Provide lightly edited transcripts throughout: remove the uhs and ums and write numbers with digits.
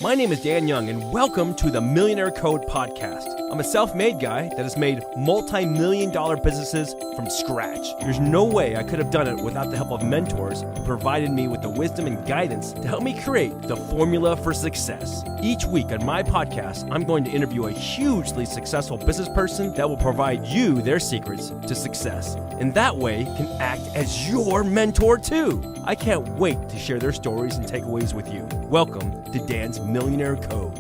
My name is Dan Young, and welcome to the Millionaire Code podcast. I'm a self-made guy that has made multi-million-dollar businesses from scratch. There's no way I could have done it without the help of mentors who provided me with the wisdom and guidance to help me create the formula for success. Each week on my podcast, I'm going to interview a hugely successful business person that will provide you their secrets to success, and that way can act as your mentor too. I can't wait to share their stories and takeaways with you. Welcome to Dan's Millionaire Code.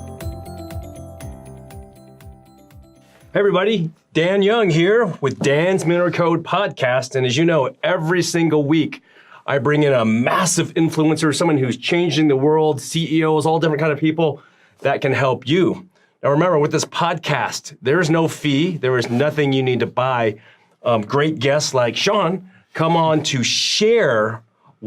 Hey everybody, Dan Young here with Dan's Millionaire Code podcast. And as you know, every single week I bring in a massive influencer, someone who's changing the world, CEOs, all different kind of people that can help you. Now remember, with this podcast, there's no fee. There is nothing you need to buy. Great guests like Sean come on to share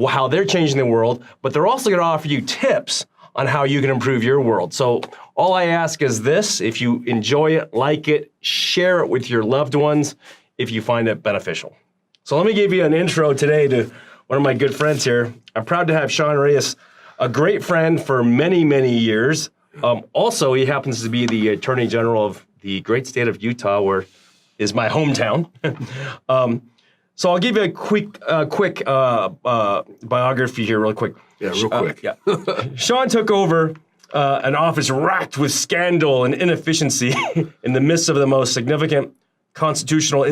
how they're changing the world, but they're also going to offer you tips on how you can improve your world. So all I ask is this: if you enjoy it, like it, share it with your loved ones if you find it beneficial. So let me give you an intro today to one of my good friends here. I'm proud to have Sean Reyes, a great friend for many, many years. Also, he happens to be the Attorney General of the great state of Utah, where is my hometown. So I'll give you a quick biography here real quick. Yeah, real quick. Sean took over an office racked with scandal and inefficiency in the midst of the most significant constitutional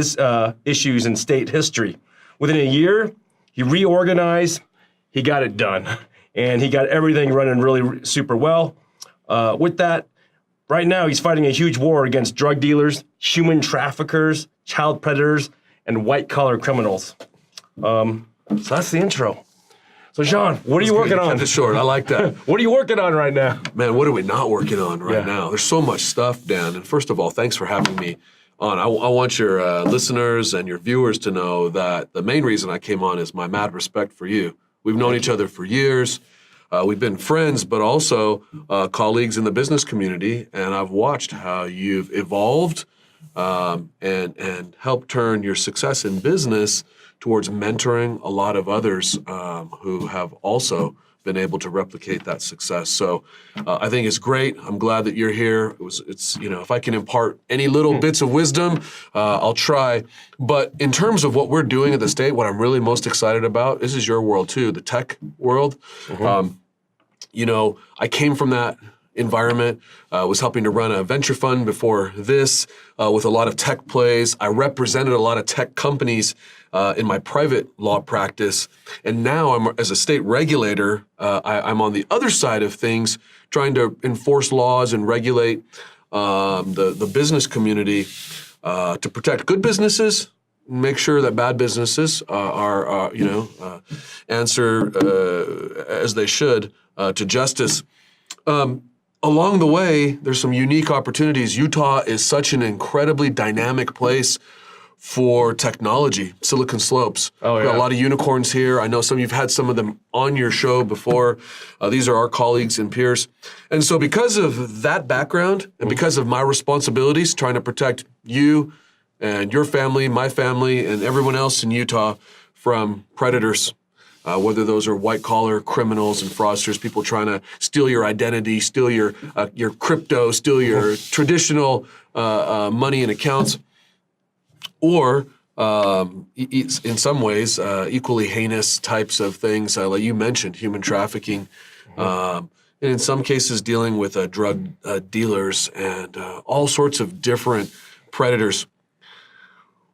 issues in state history. Within a year, he reorganized, he got it done, and he got everything running really super well. With that, right now he's fighting a huge war against drug dealers, human traffickers, child predators, and white-collar criminals. So that's the intro. So Sean, what are you working on? Cut it short. I like that. What are you working on right now? Man, what are we not working on right now? There's so much stuff, Dan. And first of all, thanks for having me on. I want your listeners and your viewers to know that the main reason I came on is my mad respect for you. We've known each other for years. We've been friends, but also colleagues in the business community. And I've watched how you've evolved and help turn your success in business towards mentoring a lot of others who have also been able to replicate that success. So I think it's great. I'm glad that you're here. It's if I can impart any little bits of wisdom, I'll try. But in terms of what we're doing at the state, what I'm really most excited about, this is your world too, the tech world. I came from that environment, was helping to run a venture fund before this with a lot of tech plays. I represented a lot of tech companies in my private law practice. And now as a state regulator, I'm on the other side of things, trying to enforce laws and regulate the business community to protect good businesses, make sure that bad businesses are answer as they should to justice. Along the way, there's some unique opportunities. Utah is such an incredibly dynamic place for technology, Silicon Slopes. Oh, yeah. We've got a lot of unicorns here. I know you've had some of them on your show before. These are our colleagues and peers. And so because of that background and because of my responsibilities trying to protect you and your family, my family, and everyone else in Utah from predators, whether those are white-collar criminals and fraudsters, people trying to steal your identity, steal your crypto, steal your traditional money and accounts, or in some ways, equally heinous types of things, like you mentioned, human trafficking, and in some cases dealing with drug dealers and all sorts of different predators.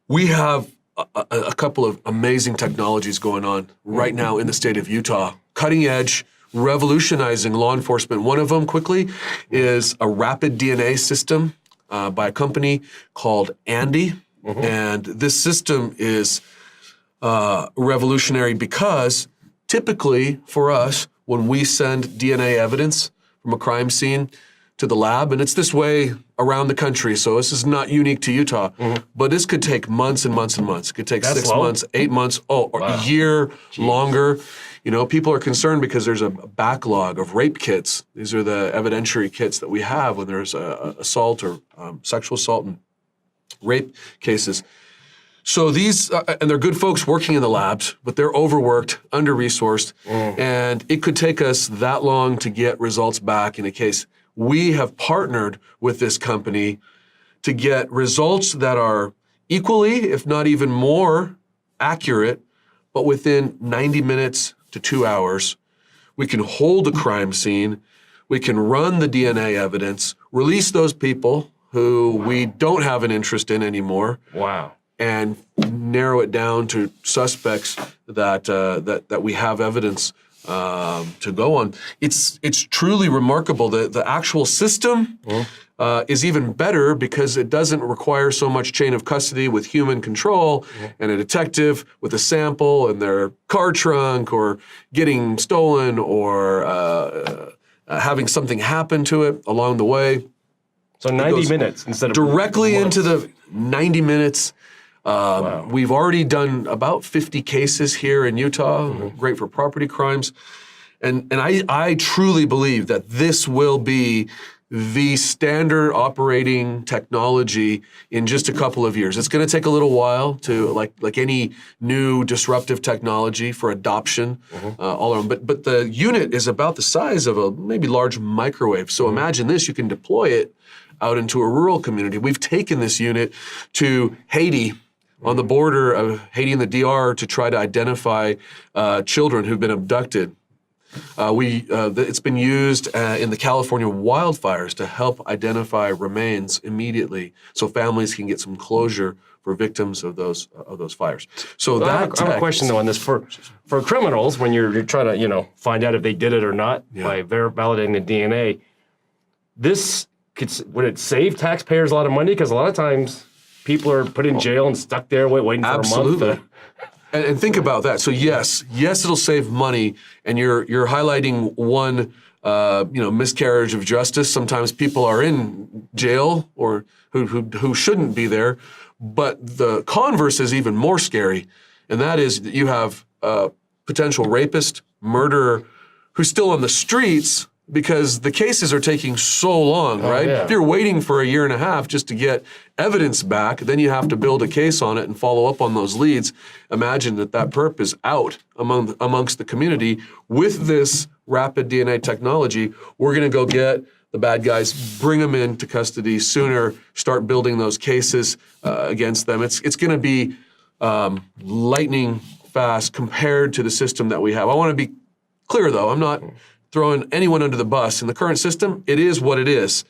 We have a couple of amazing technologies going on right now in the state of Utah, cutting edge, revolutionizing law enforcement. One of them, quickly, is a rapid DNA system by a company called Andy. And this system is revolutionary because typically for us, when we send DNA evidence from a crime scene to the lab, and it's this way around the country, so this is not unique to Utah, but this could take months and months and months. It could take 6 months, 8 months, or a year longer. People are concerned because there's a backlog of rape kits. These are the evidentiary kits that we have when there's assault or sexual assault and rape cases. So these, and they're good folks working in the labs, but they're overworked, under-resourced, and it could take us that long to get results back in a case. We have partnered with this company to get results that are equally, if not even more accurate, but within 90 minutes to 2 hours. We can hold a crime scene, we can run the DNA evidence, release those people who we don't have an interest in anymore. Wow. And narrow it down to suspects that we have evidence to go on. It's truly remarkable. The actual system is even better because it doesn't require so much chain of custody with human control and a detective with a sample in their car trunk or getting stolen or having something happen to it along the way. So 90 minutes instead of directly months. into the 90 minutes. Wow. We've already done about 50 cases here in Utah, great for property crimes. And I truly believe that this will be the standard operating technology in just a couple of years. It's going to take a little while to, like any new disruptive technology, for adoption all around. But the unit is about the size of a maybe large microwave. So imagine this, you can deploy it out into a rural community. We've taken this unit to Haiti, on the border of Haiti and the DR, to try to identify children who've been abducted. It's been used in the California wildfires to help identify remains immediately, so families can get some closure for victims of those fires. So I have a question though on this for criminals when you're trying to find out if they did it or not by validating the DNA. Would it save taxpayers a lot of money? Because a lot of times people are put in jail and stuck there waiting for a month. And think about that. So yes, it'll save money, and you're highlighting one miscarriage of justice. Sometimes people are in jail or who shouldn't be there, but the converse is even more scary, and that is that you have a potential rapist, murderer who's still on the streets because the cases are taking so long, right? Yeah. If you're waiting for a year and a half just to get evidence back, then you have to build a case on it and follow up on those leads. Imagine that perp is out amongst the community. With this rapid DNA technology, we're going to go get the bad guys, bring them into custody sooner, start building those cases against them. It's going to be lightning fast compared to the system that we have. I want to be clear, though. I'm not throwing anyone under the bus. In the current system, it is what it is.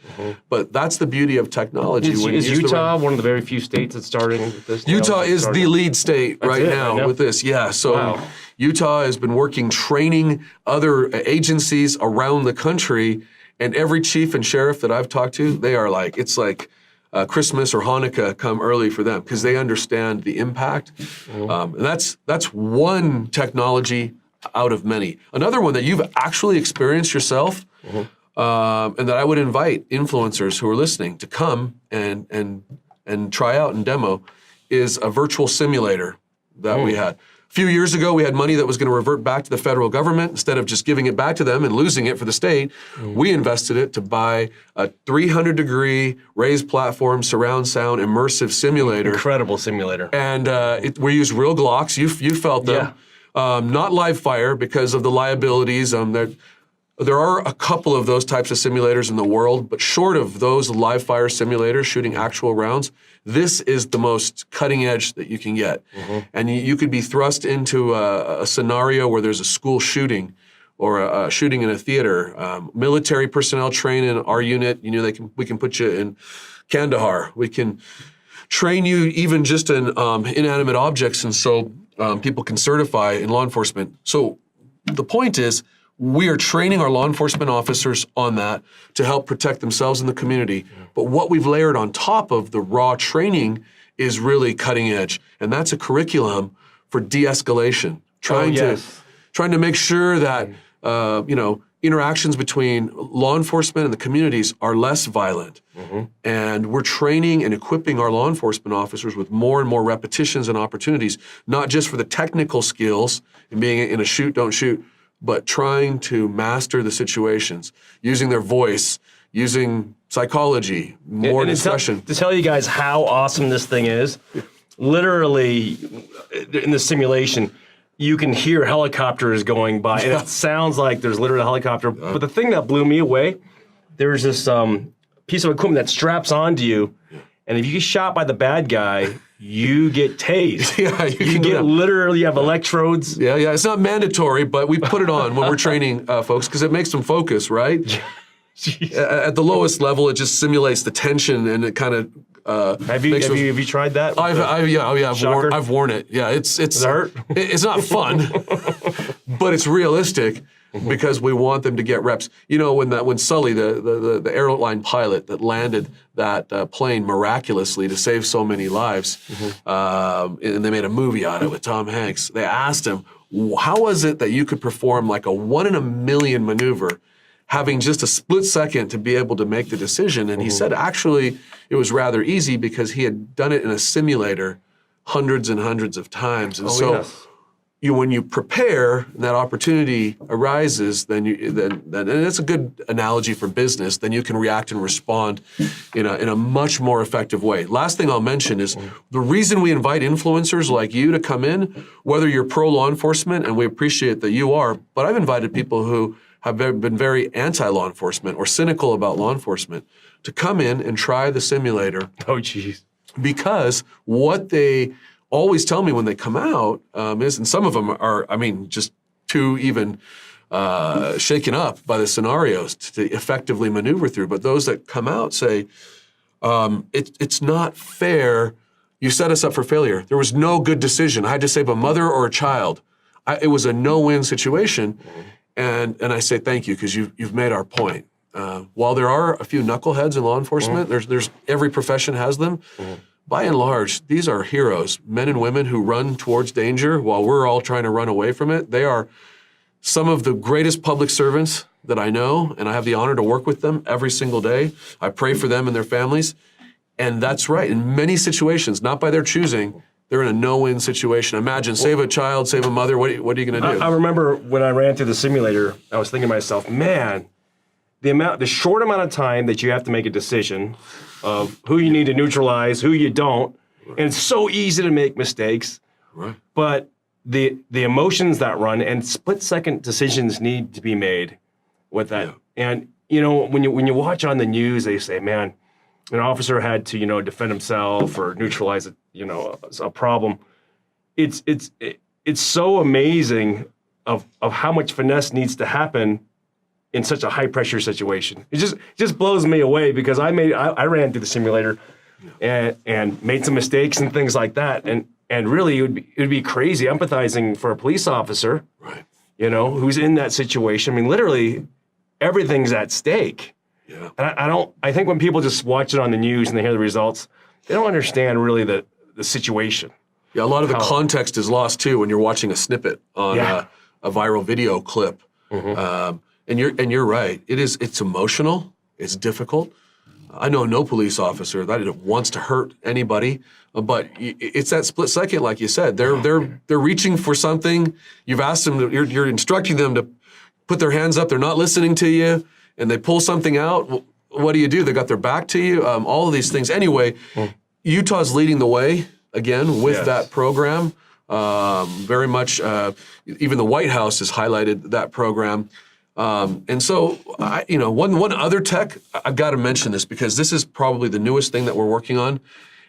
But that's the beauty of technology. Is Utah one of the very few states that's starting with this? Utah is the lead state right now with this. Yeah, so Utah has been training other agencies around the country, and every chief and sheriff that I've talked to, they are like, it's like Christmas or Hanukkah come early for them because they understand the impact. And that's one technology out of many. Another one that you've actually experienced yourself, and that I would invite influencers who are listening to come and try out and demo, is a virtual simulator that we had. A few years ago, we had money that was going to revert back to the federal government. Instead of just giving it back to them and losing it for the state, we invested it to buy a 300-degree raised platform, surround sound, immersive simulator. Incredible simulator. And we used real Glocks. You felt them. Yeah. Not live fire because of the liabilities. There are a couple of those types of simulators in the world, but short of those live fire simulators shooting actual rounds, this is the most cutting edge that you can get. And you could be thrust into a scenario where there's a school shooting or a shooting in a theater. Military personnel train in our unit. We can put you in Kandahar. We can train you even just in inanimate objects, and so people can certify in law enforcement. So the point is, we are training our law enforcement officers on that to help protect themselves in the community. But what we've layered on top of the raw training is really cutting edge, and that's a curriculum for de-escalation, trying to make sure that interactions between law enforcement and the communities are less violent. And we're training and equipping our law enforcement officers with more and more repetitions and opportunities, not just for the technical skills and being in a shoot, don't shoot, but trying to master the situations, using their voice, using psychology, more discussion. To tell you guys how awesome this thing is, literally in the simulation, you can hear helicopters going by, and it sounds like there's literally a helicopter. But the thing that blew me away, there's this piece of equipment that straps onto you, and if you get shot by the bad guy, you get tased. Yeah, you get literally, you have electrodes. Yeah. It's not mandatory, but we put it on when we're training folks because it makes them focus, right? At the lowest level, it just simulates the tension, and it kind of have you tried that? I've worn it. Yeah, Does it hurt? It's not fun, but it's realistic because we want them to get reps. You know, when Sully, the airline pilot that landed that plane miraculously to save so many lives, and they made a movie out of it with Tom Hanks. They asked him, how was it that you could perform like a 1 in a million maneuver, having just a split second to be able to make the decision? And he said, actually, it was rather easy because he had done it in a simulator hundreds and hundreds of times. And when you prepare and that opportunity arises, then and it's a good analogy for business, then you can react and respond in a much more effective way. Last thing I'll mention is the reason we invite influencers like you to come in, whether you're pro law enforcement, and we appreciate that you are, but I've invited people who have been very anti-law enforcement or cynical about law enforcement to come in and try the simulator. Oh, geez. Because what they always tell me when they come out is, and some of them are, just too even shaken up by the scenarios to effectively maneuver through. But those that come out say, it's not fair. You set us up for failure. There was no good decision. I had to save a mother or a child. It was a no-win situation. And I say thank you because you've made our point. While there are a few knuckleheads in law enforcement, there's every profession has them. By and large, these are heroes, men and women who run towards danger while we're all trying to run away from it. They are some of the greatest public servants that I know, and I have the honor to work with them every single day. I pray for them and their families. And that's right. In many situations, not by their choosing, they're in a no-win situation. Imagine, save a child, save a mother. What are you going to do? I remember when I ran through the simulator, I was thinking to myself, man, the short amount of time that you have to make a decision of who you need to neutralize, who you don't, and it's so easy to make mistakes. Right. But the emotions that run and split-second decisions need to be made with that. Yeah. And when you watch on the news, they say, man, an officer had to defend himself or neutralize a problem. It's so amazing of how much finesse needs to happen in such a high pressure situation. It just blows me away because I ran through the simulator and made some mistakes and things like that. And really it would be crazy empathizing for a police officer, right? Who's in that situation. I mean, literally everything's at stake. Yeah. And I think when people just watch it on the news and they hear the results, they don't understand really the situation. Yeah, a lot of the context is lost too when you're watching a snippet on a viral video clip. And you're right. It's emotional. It's difficult. I know no police officer that wants to hurt anybody, but it's that split second, like you said. They're reaching for something. You've asked them. You're instructing them to put their hands up. They're not listening to you, and they pull something out. What do? They got their back to you. All of these things. Anyway, Utah's leading the way again with that program. Very much. Even the White House has highlighted that program. And so, one other tech, I've got to mention this because this is probably the newest thing that we're working on,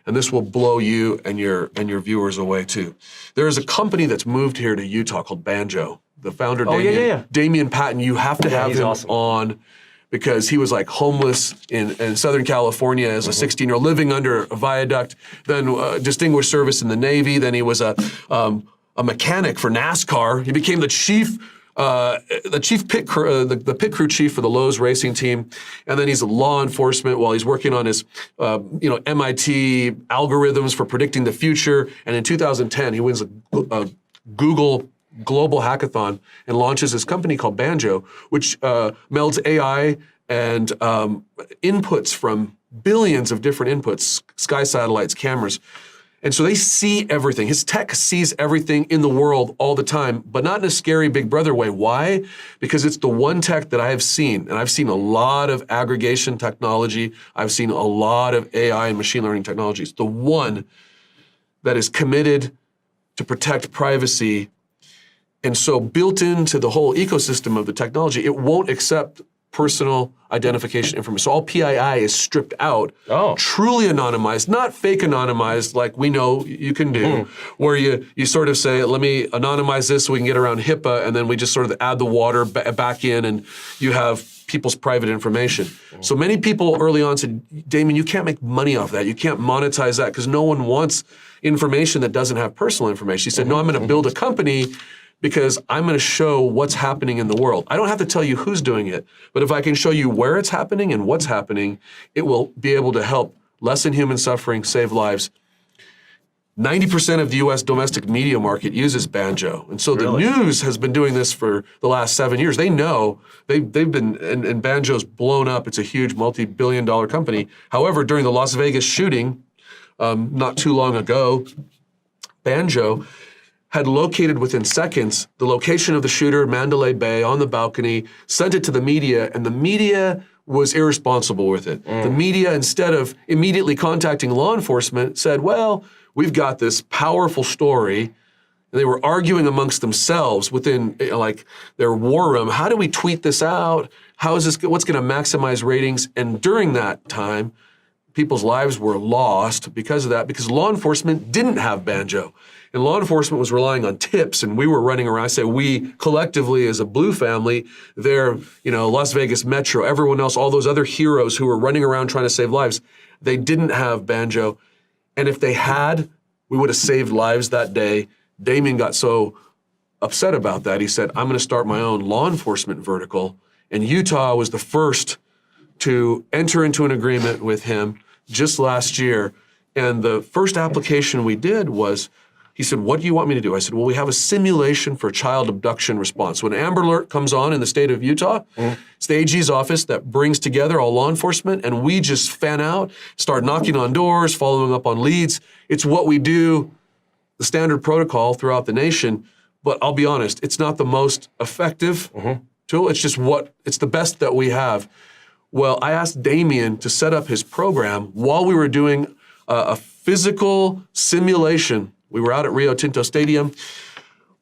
and this will blow you and your viewers away too. There is a company that's moved here to Utah called Banjo. The founder, Damian Patton, you have to have him on because he was like homeless in Southern California as a 16-year-old, living under a viaduct, then distinguished service in the Navy. Then he was a mechanic for NASCAR. He became the pit crew chief for the Lowe's racing team, and then he's in law enforcement while he's working on his MIT algorithms for predicting the future. And in 2010, he wins a Google Global Hackathon and launches this company called Banjo, which melds AI and inputs from billions of different inputs, sky satellites, cameras. And so they see everything. His tech sees everything in the world all the time, but not in a scary Big Brother way. Why? Because it's the one tech that I have seen, and I've seen a lot of aggregation technology. I've seen a lot of AI and machine learning technologies. The one that is committed to protect privacy. And so built into the whole ecosystem of the technology, it won't accept personal identification information. So all PII is stripped out, truly anonymized, not fake anonymized like we know you can do, where you sort of say, let me anonymize this so we can get around HIPAA, and then we just sort of add the water back in and you have people's private information. So many people early on said, Damien, you can't make money off that. You can't monetize that because no one wants information that doesn't have personal information. He said, no, I'm going to build a company because I'm going to show what's happening in the world. I don't have to tell you who's doing it, but if I can show you where it's happening and what's happening, it will be able to help lessen human suffering, save lives. 90% of the U.S. domestic media market uses Banjo. And so the news has been doing this for the last 7 years. They know they've been, and Banjo's blown up. It's a huge multi-billion-dollar company. However, during the Las Vegas shooting not too long ago, Banjo had located within seconds the location of the shooter, Mandalay Bay, on the balcony, sent it to the media, and the media was irresponsible with it. The media, instead of immediately contacting law enforcement, said, well, we've got this powerful story. And they were arguing amongst themselves within like their war room. How do we tweet this out? How is this, what's going to maximize ratings? And during that time, people's lives were lost because of that, because law enforcement didn't have Banjo. And law enforcement was relying on tips, and we were running around. I say we collectively as a Blue family, there, Las Vegas Metro, everyone else, all those other heroes who were running around trying to save lives, they didn't have Banjo. And if they had, we would have saved lives that day. Damien got so upset about that, he said, I'm going to start my own law enforcement vertical. And Utah was the first to enter into an agreement with him just last year. And the first application we did was, he said, what do you want me to do? I said, well, we have a simulation for child abduction response. When Amber Alert comes on in the state of Utah, it's the AG's office that brings together all law enforcement, and we just fan out, start knocking on doors, following up on leads. It's what we do, the standard protocol throughout the nation. But I'll be honest, it's not the most effective tool. It's just it's the best that we have. Well, I asked Damien to set up his program while we were doing a physical simulation. We were out at Rio Tinto Stadium.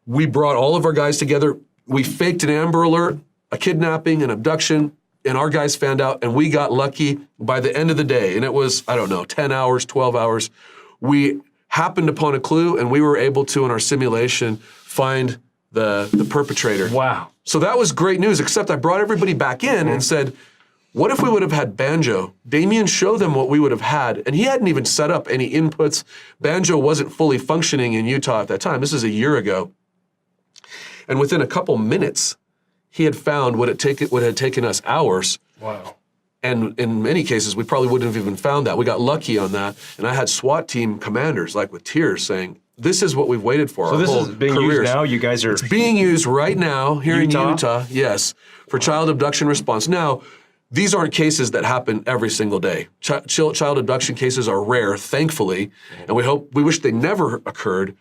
We brought all of our guys together. We faked an Amber Alert, a kidnapping, an abduction, and our guys fanned out, and we got lucky by the end of the day. And it was, 10 hours, 12 hours. We happened upon a clue, and we were able to, in our simulation, find the perpetrator. Wow. So that was great news, except I brought everybody back in and said, what if we would have had Banjo? Damien showed them what we would have had, and he hadn't even set up any inputs. Banjo wasn't fully functioning in Utah at that time. This is a year ago. And within a couple minutes, he had found what had taken us hours. Wow. And in many cases, we probably wouldn't have even found that. We got lucky on that. And I had SWAT team commanders, like with tears, saying, this is what we've waited for. So this is being used now? You guys are... It's being used right now here in Utah, yes, for child abduction response. Now, these aren't cases that happen every single day. Child abduction cases are rare, thankfully, and we wish they never occurred.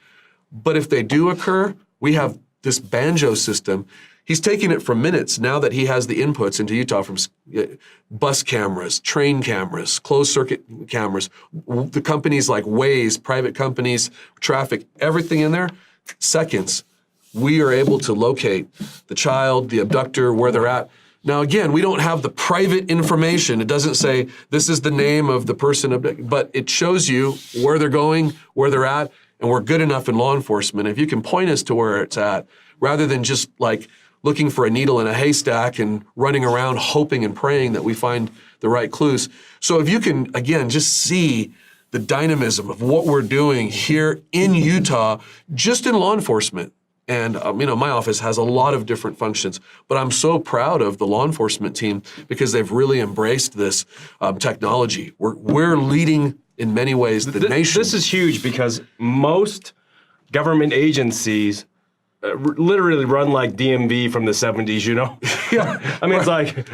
But if they do occur, we have this Banjo system. He's taking it from minutes now that he has the inputs into Utah from bus cameras, train cameras, closed circuit cameras, the companies like Waze, private companies, traffic, everything in there, seconds. We are able to locate the child, the abductor, where they're at. Now, again, we don't have the private information. It doesn't say this is the name of the person, but it shows you where they're going, where they're at, and we're good enough in law enforcement. If you can point us to where it's at, rather than just like looking for a needle in a haystack and running around hoping and praying that we find the right clues. So if you can, again, just see the dynamism of what we're doing here in Utah, just in law enforcement. And, my office has a lot of different functions, but I'm so proud of the law enforcement team because they've really embraced this technology. We're leading in many ways the nation. This is huge because most government agencies literally run like DMV from the 70s, Yeah. I mean, it's like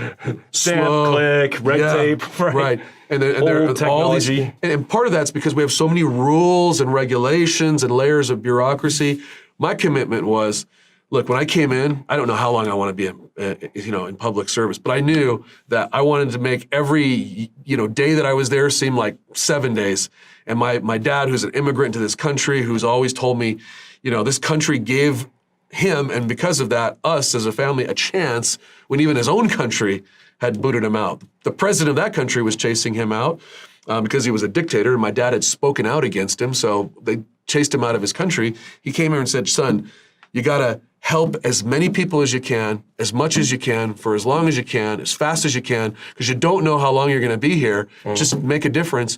stamp, click, red tape, right? And they're technology. All these, and part of that's because we have so many rules and regulations and layers of bureaucracy. My commitment was, look, when I came in, I don't know how long I want to be in public service, but I knew that I wanted to make every, day that I was there seem like 7 days. And my dad, who's an immigrant to this country, who's always told me, this country gave him, and because of that, us as a family, a chance when even his own country had booted him out. The president of that country was chasing him out because he was a dictator, and my dad had spoken out against him, so they chased him out of his country. He came here and said, son, you got to help as many people as you can, as much as you can, for as long as you can, as fast as you can, because you don't know how long you're going to be here. Just make a difference.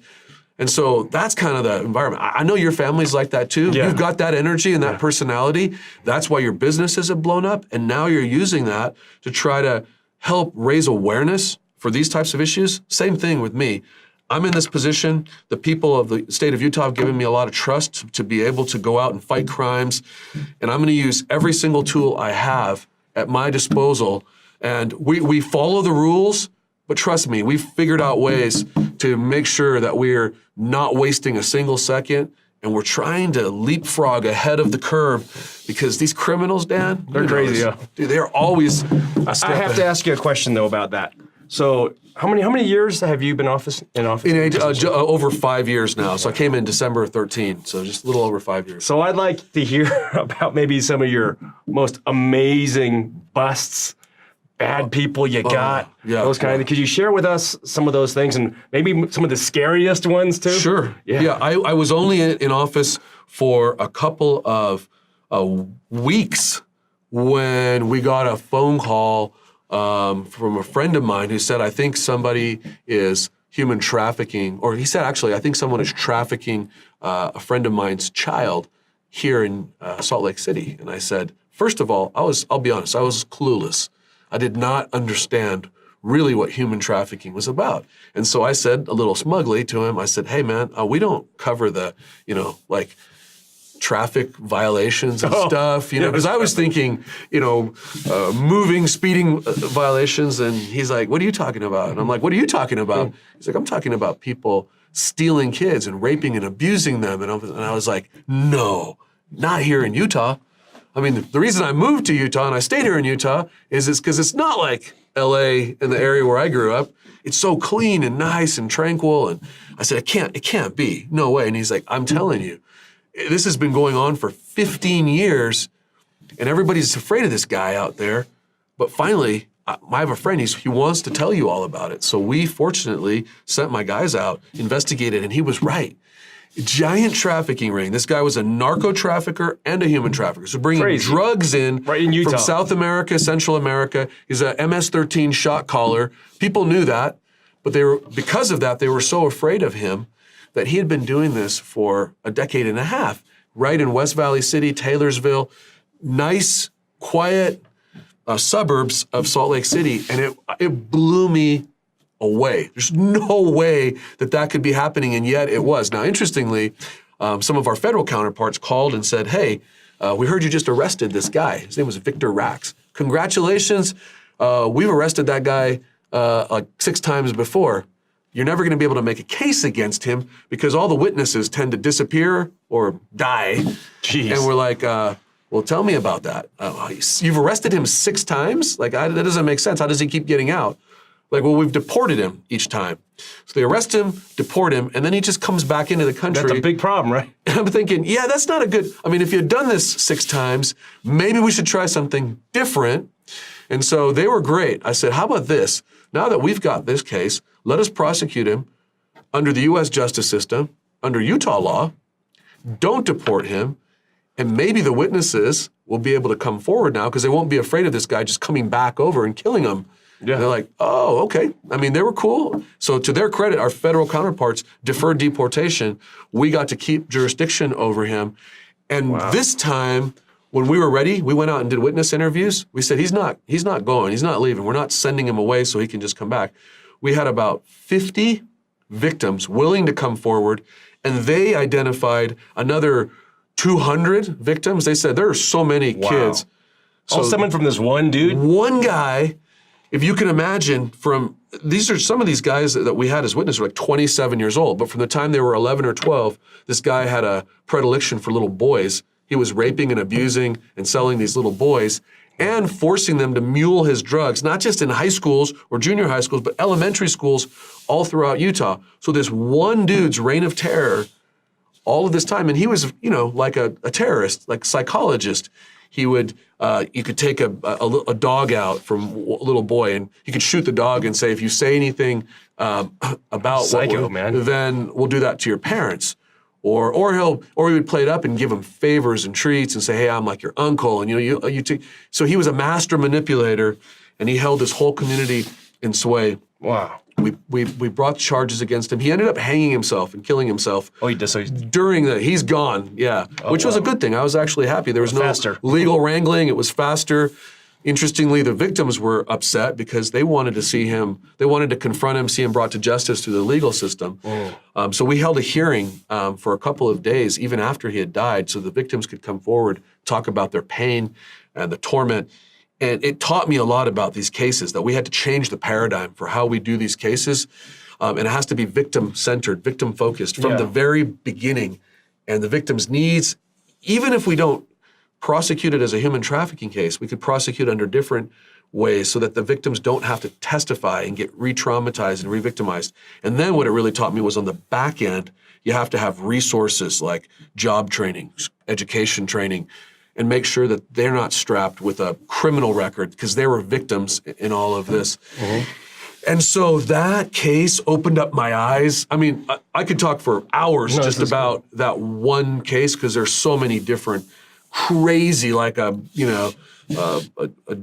And so that's kind of the environment. I know your family's like that too. Yeah. You've got that energy and that personality. That's why your businesses have blown up. And now you're using that to try to help raise awareness for these types of issues. Same thing with me. I'm in this position. The people of the state of Utah have given me a lot of trust to be able to go out and fight crimes. And I'm going to use every single tool I have at my disposal. And we follow the rules, but trust me, we've figured out ways to make sure that we're not wasting a single second. And we're trying to leapfrog ahead of the curve because these criminals, Dan, They're crazy, yeah. Dude, they're always a step I have to ahead. ask you a question though about that. So how many years have you been in office? Over 5 years now. So I came in December of 13, so just a little over 5 years. So I'd like to hear about maybe some of your most amazing busts, bad people you got, those kind of things. Could you share with us some of those things and maybe some of the scariest ones too? Sure. Yeah. I was only in office for a couple of weeks when we got a phone call from a friend of mine who said, I think somebody is human trafficking, or he said, actually, I think someone is trafficking a friend of mine's child here in Salt Lake City. And I said, first of all, I'll be honest, I was clueless. I did not understand really what human trafficking was about. And so I said a little smugly to him, I said, hey man, we don't cover the, traffic violations and stuff, because I was thinking, moving, speeding violations. And he's like, what are you talking about? And I'm like, what are you talking about? He's like, I'm talking about people stealing kids and raping and abusing them. And I was like, no, not here in Utah. I mean, the reason I moved to Utah and I stayed here in Utah is because it's not like LA in the area where I grew up. It's so clean and nice and tranquil. And I said, it can't be. No way. And he's like, I'm telling you, this has been going on for 15 years and everybody's afraid of this guy out there. But finally, I have a friend, he wants to tell you all about it. So we fortunately sent my guys out, investigated, and he was right. Giant trafficking ring. This guy was a narco trafficker and a human trafficker. So bringing drugs in Utah. From South America, Central America. He's a MS-13 shot caller. People knew that, but because of that, they were so afraid of him that he had been doing this for a decade and a half, right in West Valley City, Taylorsville, nice, quiet suburbs of Salt Lake City, and it blew me away. There's no way that could be happening, and yet it was. Now, interestingly, some of our federal counterparts called and said, hey, we heard you just arrested this guy. His name was Victor Rax. Congratulations. We've arrested that guy like 6 times before. You're never going to be able to make a case against him because all the witnesses tend to disappear or die. Jeez. And we're like, well, tell me about that. You've arrested him 6 times? Like, that doesn't make sense. How does he keep getting out? Like, well, we've deported him each time. So they arrest him, deport him, and then he just comes back into the country. That's a big problem, right? And I'm thinking, yeah, that's not a good, if you had done this 6 times, maybe we should try something different. And so they were great. I said, how about this? Now that we've got this case, let us prosecute him under the U.S. justice system, under Utah law. Don't deport him. And maybe the witnesses will be able to come forward now because they won't be afraid of this guy just coming back over and killing them. Yeah. They're like, oh, okay. They were cool. So to their credit, our federal counterparts deferred deportation. We got to keep jurisdiction over him. And this time, when we were ready, we went out and did witness interviews. We said, he's not going. He's not leaving. We're not sending him away so he can just come back. We had about 50 victims willing to come forward, and they identified another 200 victims. They said, there are so many kids. So, all stemming from this one dude? One guy. If you can imagine, these are some of these guys that we had as witnesses were like 27 years old, but from the time they were 11 or 12, this guy had a predilection for little boys, He was raping and abusing and selling these little boys and forcing them to mule his drugs, not just in high schools or junior high schools, but elementary schools all throughout Utah. So this one dude's reign of terror all of this time, and he was, like a terrorist, like a psychologist. He would, you could take a dog out from a little boy, and he could shoot the dog and say, if you say anything about Psycho, man. then we'll do that to your parents. Or he would play it up and give them favors and treats and say, hey, I'm like your uncle, and you take. So he was a master manipulator, and he held his whole community in sway. Wow. We brought charges against him. He ended up hanging himself and killing himself. Oh, he did. So he's gone. Yeah, which was a good thing. I was actually happy. There was no legal wrangling. It was faster. Interestingly, the victims were upset because they wanted to see him. They wanted to confront him, see him brought to justice through the legal system. So we held a hearing for a couple of days, even after he had died, so the victims could come forward, talk about their pain and the torment. And it taught me a lot about these cases, that we had to change the paradigm for how we do these cases. And it has to be victim-centered, victim-focused from the very beginning. And the victim's needs, even if we don't prosecute it as a human trafficking case, we could prosecute under different ways so that the victims don't have to testify and get re-traumatized and re-victimized. And then what it really taught me was on the back end, you have to have resources like job training, education training, and make sure that they're not strapped with a criminal record because they were victims in all of this. And so that case opened up my eyes. I mean, I could talk for hours just about that one case because there's so many different crazy, like a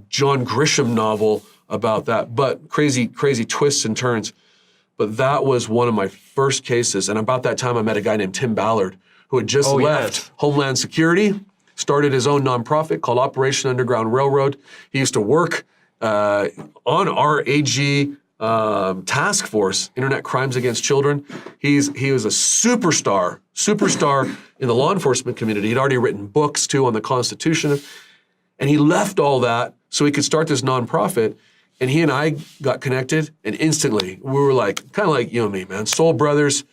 John Grisham novel about that, but crazy twists and turns. But that was one of my first cases. And about that time, I met a guy named Tim Ballard who had just left Homeland Security, started his own nonprofit called Operation Underground Railroad. He used to work on our AG task force, Internet Crimes Against Children. He was a superstar in the law enforcement community. He'd already written books too on the Constitution. And he left all that so he could start this nonprofit. And he and I got connected, and instantly we were like, kind of like you and me, man, soul brothers.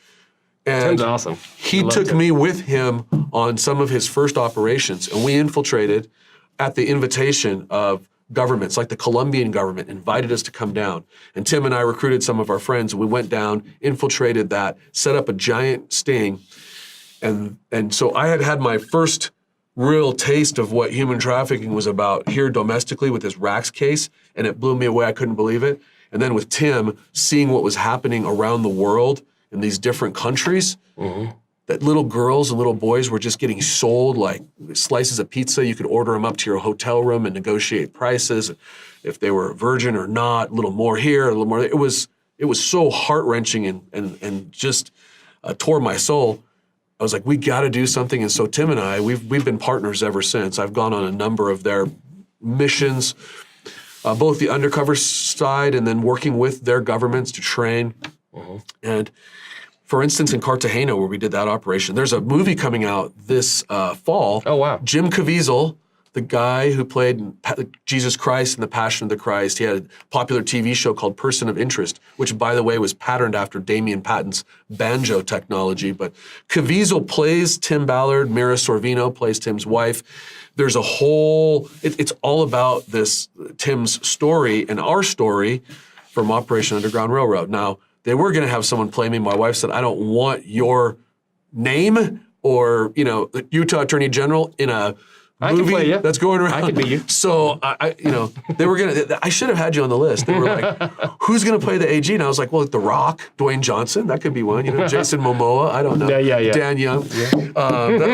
And Tim's awesome. He took me with him on some of his first operations, and we infiltrated at the invitation of governments, like the Colombian government invited us to come down. And Tim and I recruited some of our friends, and we went down, infiltrated that, set up a giant sting. And so I had my first real taste of what human trafficking was about here domestically with this Rax case, and it blew me away. I couldn't believe it. And then with Tim, seeing what was happening around the world in these different countries, that little girls and little boys were just getting sold like slices of pizza. You could order them up to your hotel room and negotiate prices, if they were virgin or not, a little more here, a little more. It was so heart-wrenching and just tore my soul. I was like, we got to do something. And so Tim and I, we've been partners ever since. I've gone on a number of their missions, both the undercover side and then working with their governments to train. And for instance, in Cartagena, where we did that operation, there's a movie coming out this fall. Oh, wow. Jim Caviezel, the guy who played Jesus Christ in The Passion of the Christ, he had a popular TV show called Person of Interest, which, by the way, was patterned after Damien Patton's banjo technology. But Caviezel plays Tim Ballard, Mira Sorvino plays Tim's wife. There's a whole, it's all about this, Tim's story and our story from Operation Underground Railroad. Now, they were going to have someone play me. My wife said, I don't want your name or, the Utah Attorney General in a movie that's going around. I could be you. So, they were going to, I should have had you on the list. They were like, who's going to play the AG? And I was like, well, The Rock, Dwayne Johnson, that could be one. Jason Momoa, I don't know. Yeah. Dan Young.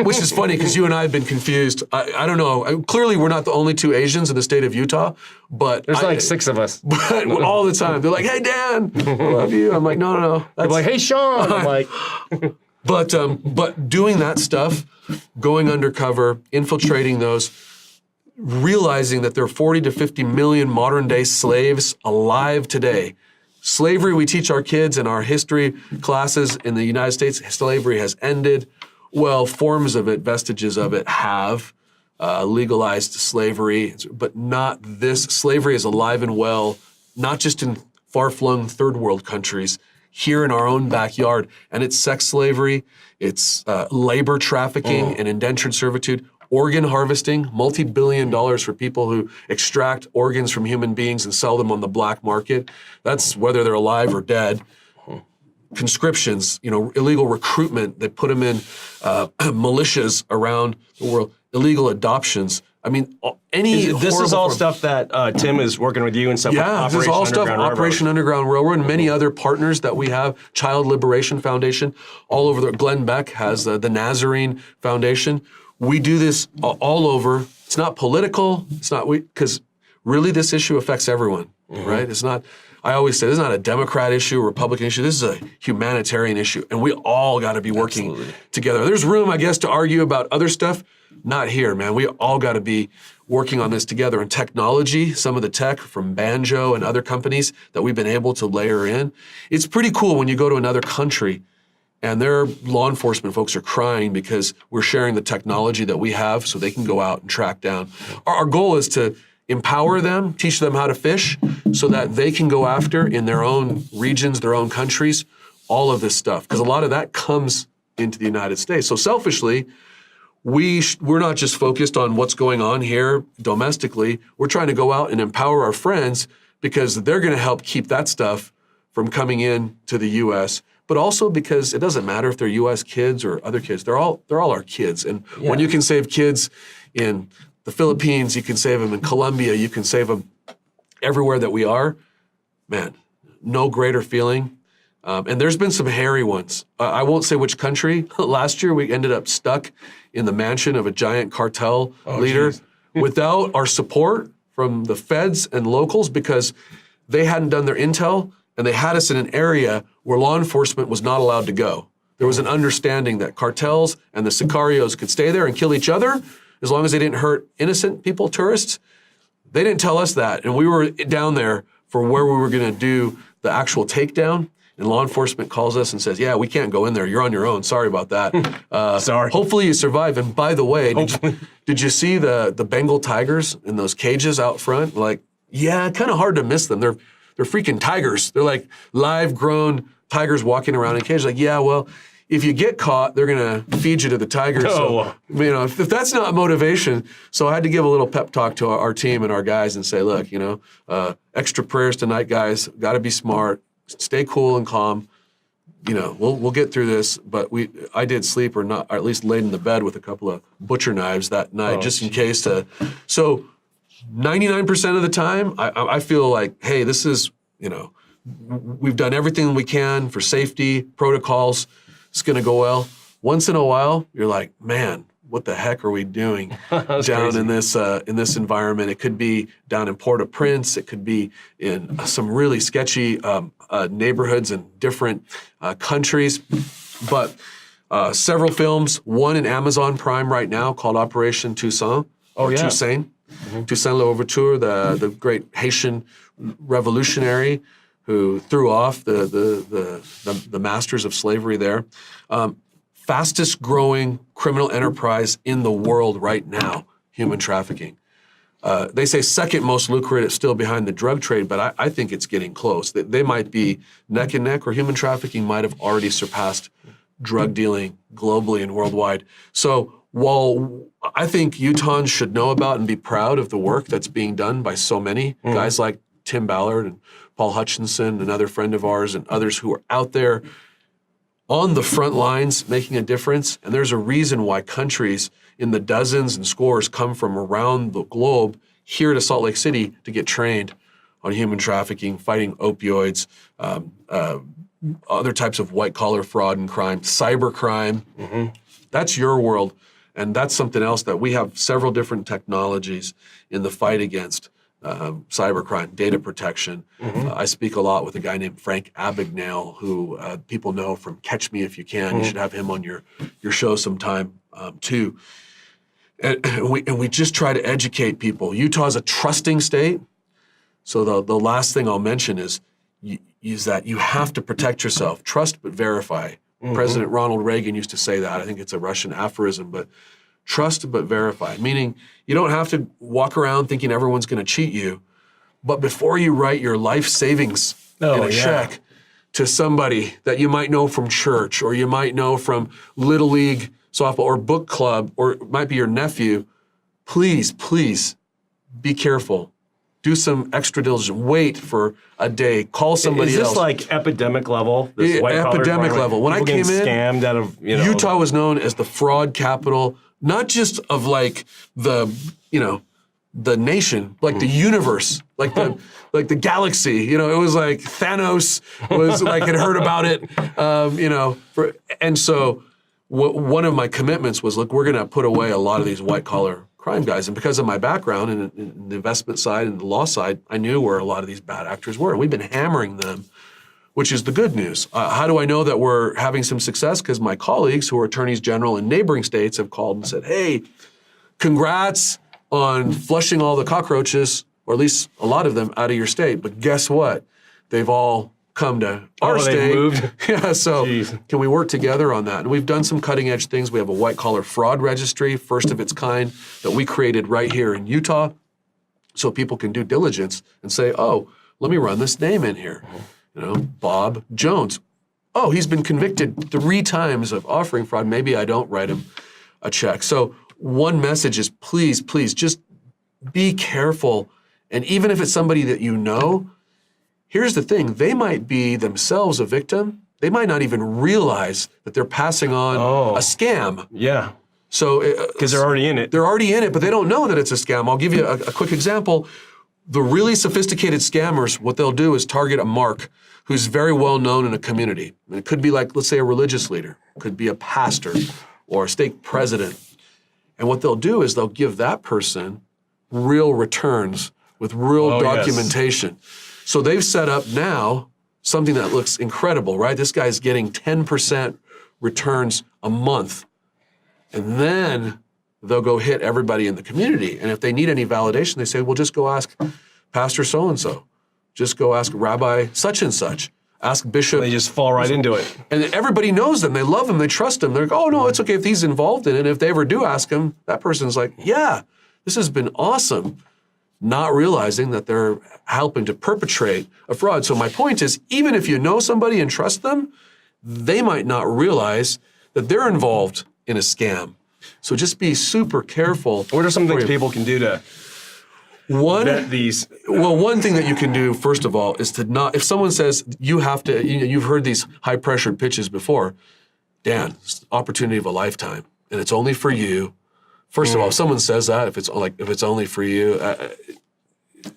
Which is funny because you and I have been confused. I don't know. Clearly, we're not the only two Asians in the state of Utah, but there's like 6 of us. But all the time, they're like, hey, Dan, I love you. I'm like, no. They're like, hey, Sean. I'm like... But doing that stuff, going undercover, infiltrating those, realizing that there are 40 to 50 million modern day slaves alive today. Slavery, we teach our kids in our history classes in the United States, slavery has ended. Well, forms of it, vestiges of it have legalized slavery, but not this. Slavery is alive and well, not just in far-flung third world countries, here in our own backyard. And it's sex slavery, it's labor trafficking and indentured servitude, organ harvesting, multi-billion dollars for people who extract organs from human beings and sell them on the black market. That's whether they're alive or dead. Conscriptions, illegal recruitment. They put them in militias around the world. Illegal adoptions. I mean, This is all stuff that Tim is working with you and stuff. Yeah, this is all stuff. Operation Underground Railroad and many other partners that we have. Child Liberation Foundation, all over. Glenn Beck has the Nazarene Foundation. We do this all over. It's not political. It's not because really this issue affects everyone, right? It's not. I always say this is not a Democrat issue, a Republican issue. This is a humanitarian issue, and we all got to be working together. There's room, I guess, to argue about other stuff. Not here, man. We all got to be working on this together. And technology, some of the tech from Banjo and other companies that we've been able to layer in, it's pretty cool when you go to another country and their law enforcement folks are crying because we're sharing the technology that we have so they can go out and track down. Our goal is to empower them, teach them how to fish so that they can go after in their own regions, their own countries, all of this stuff. Because a lot of that comes into the United States. So selfishly, we're not just focused on what's going on here domestically. We're trying to go out and empower our friends because they're going to help keep that stuff from coming in to the U.S., but also because it doesn't matter if they're U.S. kids or other kids. They're all our kids. And when you can save kids in the Philippines, you can save them in Colombia, you can save them everywhere that we are, man, no greater feeling. And there's been some hairy ones. I won't say which country. Last year, we ended up stuck in the mansion of a giant cartel leader without our support from the feds and locals because they hadn't done their intel and they had us in an area where law enforcement was not allowed to go. There was an understanding that cartels and the sicarios could stay there and kill each other as long as they didn't hurt innocent people, tourists. They didn't tell us that. And we were down there for where we were going to do the actual takedown. And law enforcement calls us and says, yeah, we can't go in there. You're on your own. Sorry about that. Sorry. Hopefully you survive. And by the way, did you see the Bengal tigers in those cages out front? Like, yeah, kind of hard to miss them. They're freaking tigers. They're like live grown tigers walking around in cages. Like, yeah, well, if you get caught, they're going to feed you to the tigers. So, if that's not motivation. So I had to give a little pep talk to our team and our guys and say, look, extra prayers tonight, guys. Got to be smart. Stay cool and calm. We'll get through this. But I did sleep or at least laid in the bed with a couple of butcher knives that night, just in case. So 99% of the time, I feel like, hey, this is, we've done everything we can for safety protocols. It's going to go well. Once in a while, you're like, man, what the heck are we doing down in this environment? It could be down in Port-au-Prince. It could be in some really sketchy neighborhoods in different countries. But several films, one in Amazon Prime right now called Operation Toussaint. Toussaint. Toussaint Louverture, the great Haitian revolutionary who threw off the masters of slavery there. Fastest growing criminal enterprise in the world right now, human trafficking. They say second most lucrative, still behind the drug trade, but I think it's getting close. They might be neck and neck, or human trafficking might have already surpassed drug dealing globally and worldwide. So while I think Utahns should know about and be proud of the work that's being done by so many guys like Tim Ballard and Paul Hutchinson, another friend of ours, and others who are out there on the front lines making a difference. And there's a reason why countries in the dozens and scores come from around the globe here to Salt Lake City to get trained on human trafficking, fighting opioids, other types of white-collar fraud and crime, cyber crime. That's your world. And that's something else that we have several different technologies in the fight against cybercrime, data protection. I speak a lot with a guy named Frank Abagnale, who people know from Catch Me If You Can. You should have him on your show sometime too. And we just try to educate people. Utah's a trusting state. So the last thing I'll mention is that you have to protect yourself. Trust but verify. President Ronald Reagan used to say that. I think it's a Russian aphorism, but trust but verify, meaning you don't have to walk around thinking everyone's going to cheat you, but before you write your life savings in a check to somebody that you might know from church or you might know from Little League softball or book club, or it might be your nephew, please be careful. Do some extra diligence. Wait for a day. Call somebody else. Is this like epidemic level? This Epidemic level. When I came in, scammed out of Utah was known as the fraud capital, not just of like the nation, like the universe, like the galaxy. It was like Thanos was like had heard about it. And so one of my commitments was, look, we're going to put away a lot of these white collar crime guys. And because of my background in the investment side and the law side, I knew where a lot of these bad actors were. And we've been hammering them, which is the good news. How do I know that we're having some success? Because my colleagues who are attorneys general in neighboring states have called and said, hey, congrats on flushing all the cockroaches, or at least a lot of them, out of your state. But guess what? They've all come to our state. They've moved? Yeah, so Jeez. Can we work together on that? And we've done some cutting edge things. We have a white collar fraud registry, first of its kind, that we created right here in Utah, so people can do diligence and say, oh, let me run this name in here. Bob Jones. Oh, he's been convicted 3 times of offering fraud. Maybe I don't write him a check. So one message is please, just be careful. And even if it's somebody that you know, here's the thing, they might be themselves a victim. They might not even realize that they're passing on a scam. Yeah. So because they're already in it. They're already in it, but they don't know that it's a scam. I'll give you a quick example. The really sophisticated scammers, what they'll do is target a mark who's very well known in a community. And it could be like, let's say, a religious leader. It could be a pastor or a state president. And what they'll do is they'll give that person real returns with real documentation. Yes. So they've set up now something that looks incredible, right? This guy's getting 10% returns a month. And then they'll go hit everybody in the community. And if they need any validation, they say, well, just go ask Pastor so-and-so. Just go ask Rabbi such and such. Ask Bishop. They just fall right into it. And everybody knows them. They love them. They trust them. They're like, oh, no, it's okay if he's involved in it. And if they ever do ask him, that person's like, yeah, this has been awesome. Not realizing that they're helping to perpetrate a fraud. So my point is, even if you know somebody and trust them, they might not realize that they're involved in a scam. So just be super careful. What are some things people can do to vet these? Well, one thing that you can do, first of all, is to not, if someone says you have to, you've heard these high pressured pitches before, Dan, it's the opportunity of a lifetime, and it's only for you. First of all, if someone says that, if it's only for you,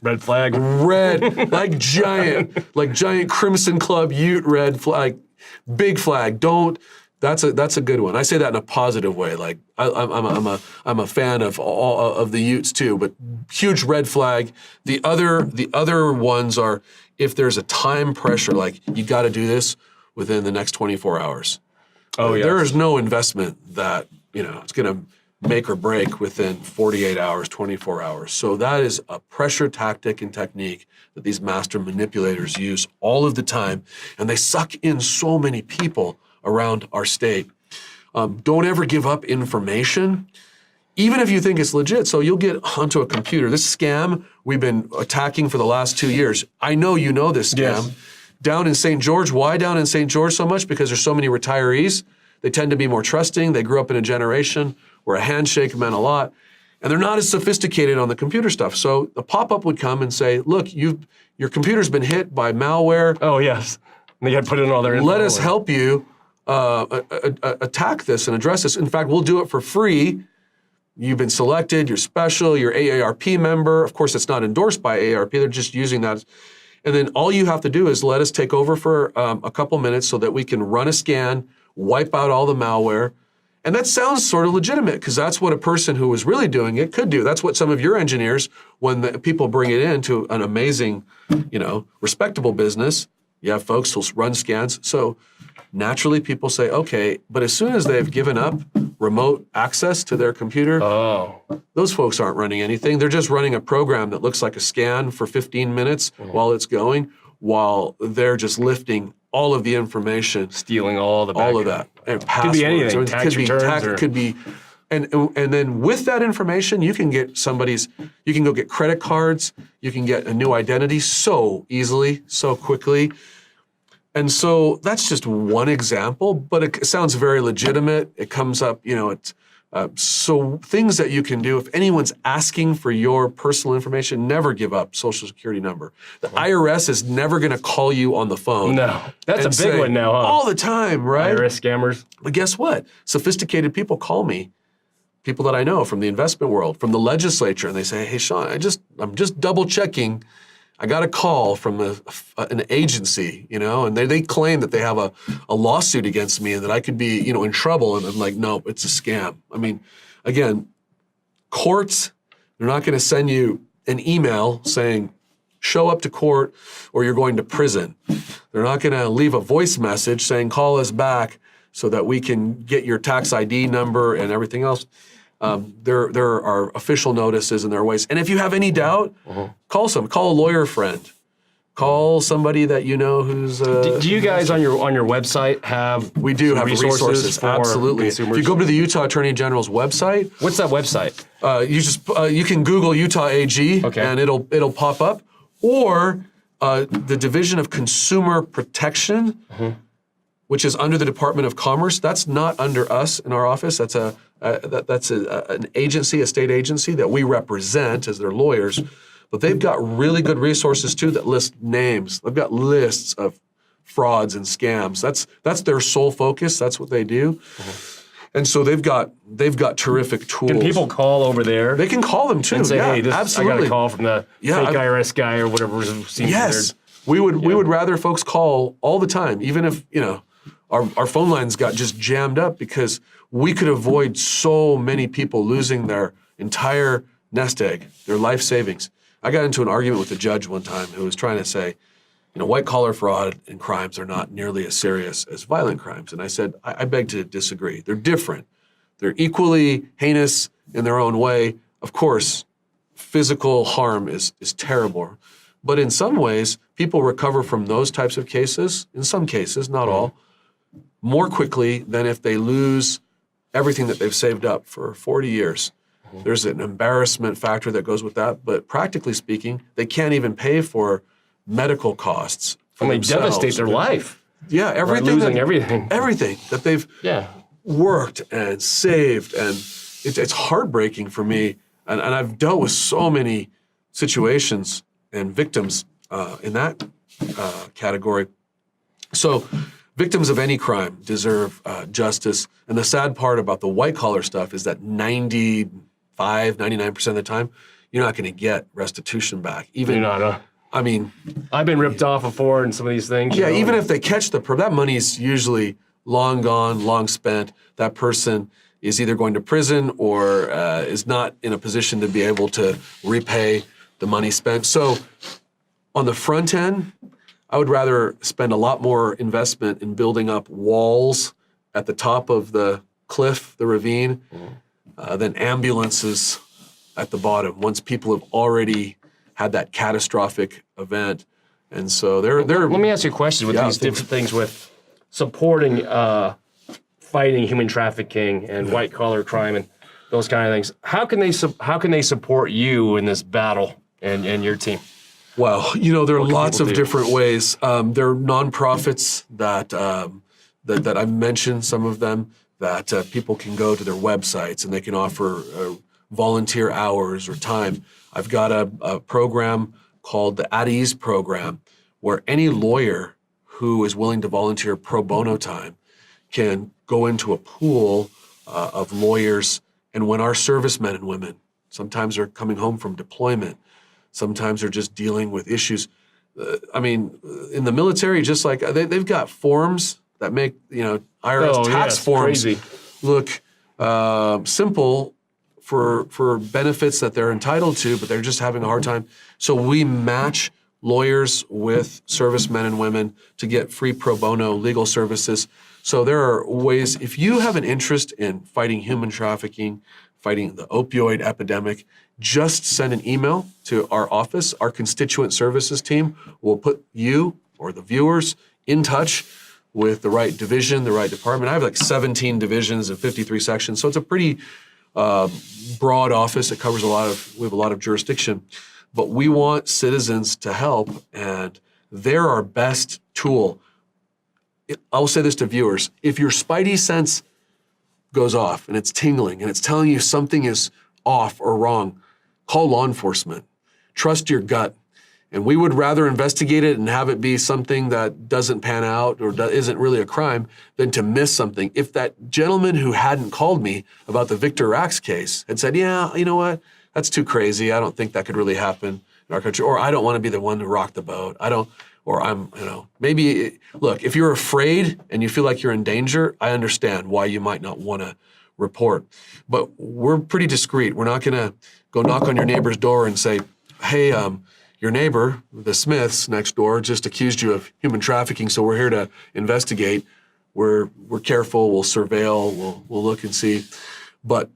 red flag. Red, like giant Crimson Club Ute red flag, big flag. Don't. That's a good one. I say that in a positive way. Like I'm a fan of all of the Utes too, but huge red flag. The other ones are if there's a time pressure, like you got to do this within the next 24 hours. Oh yeah. There is no investment that it's going to make or break within 48 hours, 24 hours. So that is a pressure tactic and technique that these master manipulators use all of the time, and they suck in so many people around our state. Don't ever give up information, even if you think it's legit. So you'll get onto a computer. This scam we've been attacking for the last 2 years. I know you know this scam. Yes. Down in St. George, why down in St. George so much? Because there's so many retirees. They tend to be more trusting. They grew up in a generation where a handshake meant a lot. And they're not as sophisticated on the computer stuff. So the pop-up would come and say, look, your computer's been hit by malware. Oh, yes. And they got to put in all their info. Let us help you attack this and address this. In fact, we'll do it for free. You've been selected, you're special, you're AARP member. Of course, it's not endorsed by AARP. They're just using that. And then all you have to do is let us take over for a couple minutes so that we can run a scan, wipe out all the malware. And that sounds sort of legitimate because that's what a person who was really doing it could do. That's what some of your engineers, when the people bring it into an amazing, respectable business, you have folks who'll run scans. So naturally people say, okay, but as soon as they've given up remote access to their computer, those folks aren't running anything. They're just running a program that looks like a scan for 15 minutes while it's going, while they're just lifting all of the information. Stealing all of that. And could be anything, tax returns. Could be, and then with that information, you can get you can go get credit cards, you can get a new identity so easily, so quickly. And so that's just one example, but it sounds very legitimate. It comes up, so things that you can do. If anyone's asking for your personal information, never give up Social Security number. The IRS is never going to call you on the phone. No, that's a big one now, huh? All the time, right? IRS scammers. But guess what? Sophisticated people call me, people that I know from the investment world, from the legislature, and they say, "Hey, Sean, I'm just double checking. I got a call from an agency, and they claim that they have a lawsuit against me and that I could be, in trouble." And I'm like, no, it's a scam. I mean, again, courts, they're not going to send you an email saying, show up to court or you're going to prison. They're not going to leave a voice message saying, call us back so that we can get your tax ID number and everything else. There are official notices and there are ways. And if you have any doubt, call a lawyer friend, call somebody that you know who's. Do you guys on your website have? We do have resources for absolutely. consumers? If you go to the Utah Attorney General's website, What's that website? you can Google Utah AG and it'll pop up, or the Division of Consumer Protection. Which is under the Department of Commerce. That's not under us in our office. That's an agency, a state agency that we represent as their lawyers. But they've got really good resources too that list names. They've got lists of frauds and scams. That's their sole focus. That's what they do. And so they've got terrific tools. Can people call over there? They can call them too. And say, hey, absolutely. I got a call from the fake IRS guy or whatever seems Yes. weird. We would rather folks call all the time, even if, our phone lines got just jammed up because we could avoid so many people losing their entire nest egg, their life savings. I got into an argument with a judge one time who was trying to say, white-collar fraud and crimes are not nearly as serious as violent crimes. And I said, I beg to disagree. They're different. They're equally heinous in their own way. Of course, physical harm is terrible. But in some ways, people recover from those types of cases, in some cases, not all, more quickly than if they lose everything that they've saved up for 40 years. There's an embarrassment factor that goes with that, but practically speaking, they can't even pay for medical costs for themselves. Devastate their life. Yeah, everything. Everything that they've worked and saved, and it's heartbreaking for me. And I've dealt with so many situations and victims in that category. So victims of any crime deserve justice. And the sad part about the white-collar stuff is that 99% of the time, you're not going to get restitution back. Even, you're not, I mean... I've been ripped off before in some of these things. Yeah, even if they catch that money's usually long gone, long spent. That person is either going to prison or is not in a position to be able to repay the money spent. So on the front end, I would rather spend a lot more investment in building up walls at the top of the cliff, the ravine, than ambulances at the bottom once people have already had that catastrophic event. And so they're Let me ask you a question with these different things with supporting fighting human trafficking and white-collar crime and those kind of things. How can they support you in this battle and your team? Well, there are lots of different ways. There are nonprofits that I've mentioned, some of them, that people can go to their websites and they can offer volunteer hours or time. I've got a program called the At Ease program, where any lawyer who is willing to volunteer pro bono time can go into a pool of lawyers. And when our servicemen and women, sometimes they're coming home from deployment, sometimes they're just dealing with issues. In the military, just like they've got forms that make IRS tax forms crazy. Look simple for benefits that they're entitled to, but they're just having a hard time. So we match lawyers with servicemen and women to get free pro bono legal services. So there are ways, if you have an interest in fighting human trafficking, fighting the opioid epidemic, just send an email to our office. Our constituent services team will put you or the viewers in touch with the right division, the right department. I have like 17 divisions and 53 sections, so it's a pretty broad office. It covers we have a lot of jurisdiction, but we want citizens to help, and they're our best tool. I will say this to viewers. If your spidey sense goes off and it's tingling and it's telling you something is off or wrong, call law enforcement. Trust your gut. And we would rather investigate it and have it be something that doesn't pan out or isn't really a crime than to miss something. If that gentleman who hadn't called me about the Victor Rax case had said, yeah, you know what, that's too crazy. I don't think that could really happen in our country. Or I don't want to be the one to rock the boat. Maybe, look, if you're afraid and you feel like you're in danger, I understand why you might not want to report. But we're pretty discreet. We're not going to go knock on your neighbor's door and say, hey, your neighbor, the Smiths next door, just accused you of human trafficking, so we're here to investigate. We're careful, we'll surveil, we'll look and see. But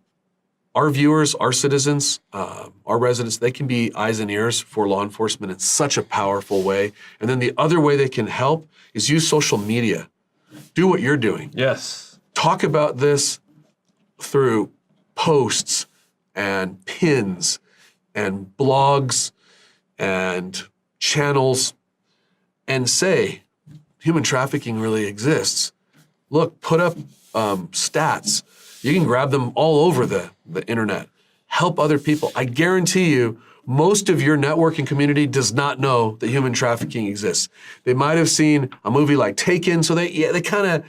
our viewers, our citizens, our residents, they can be eyes and ears for law enforcement in such a powerful way. And then the other way they can help is use social media. Do what you're doing. Yes. Talk about this through posts and pins and blogs and channels, and say, human trafficking really exists. Look, put up stats. You can grab them all over the internet. Help other people. I guarantee you, most of your networking community does not know that human trafficking exists. They might have seen a movie like Taken, so they kind of,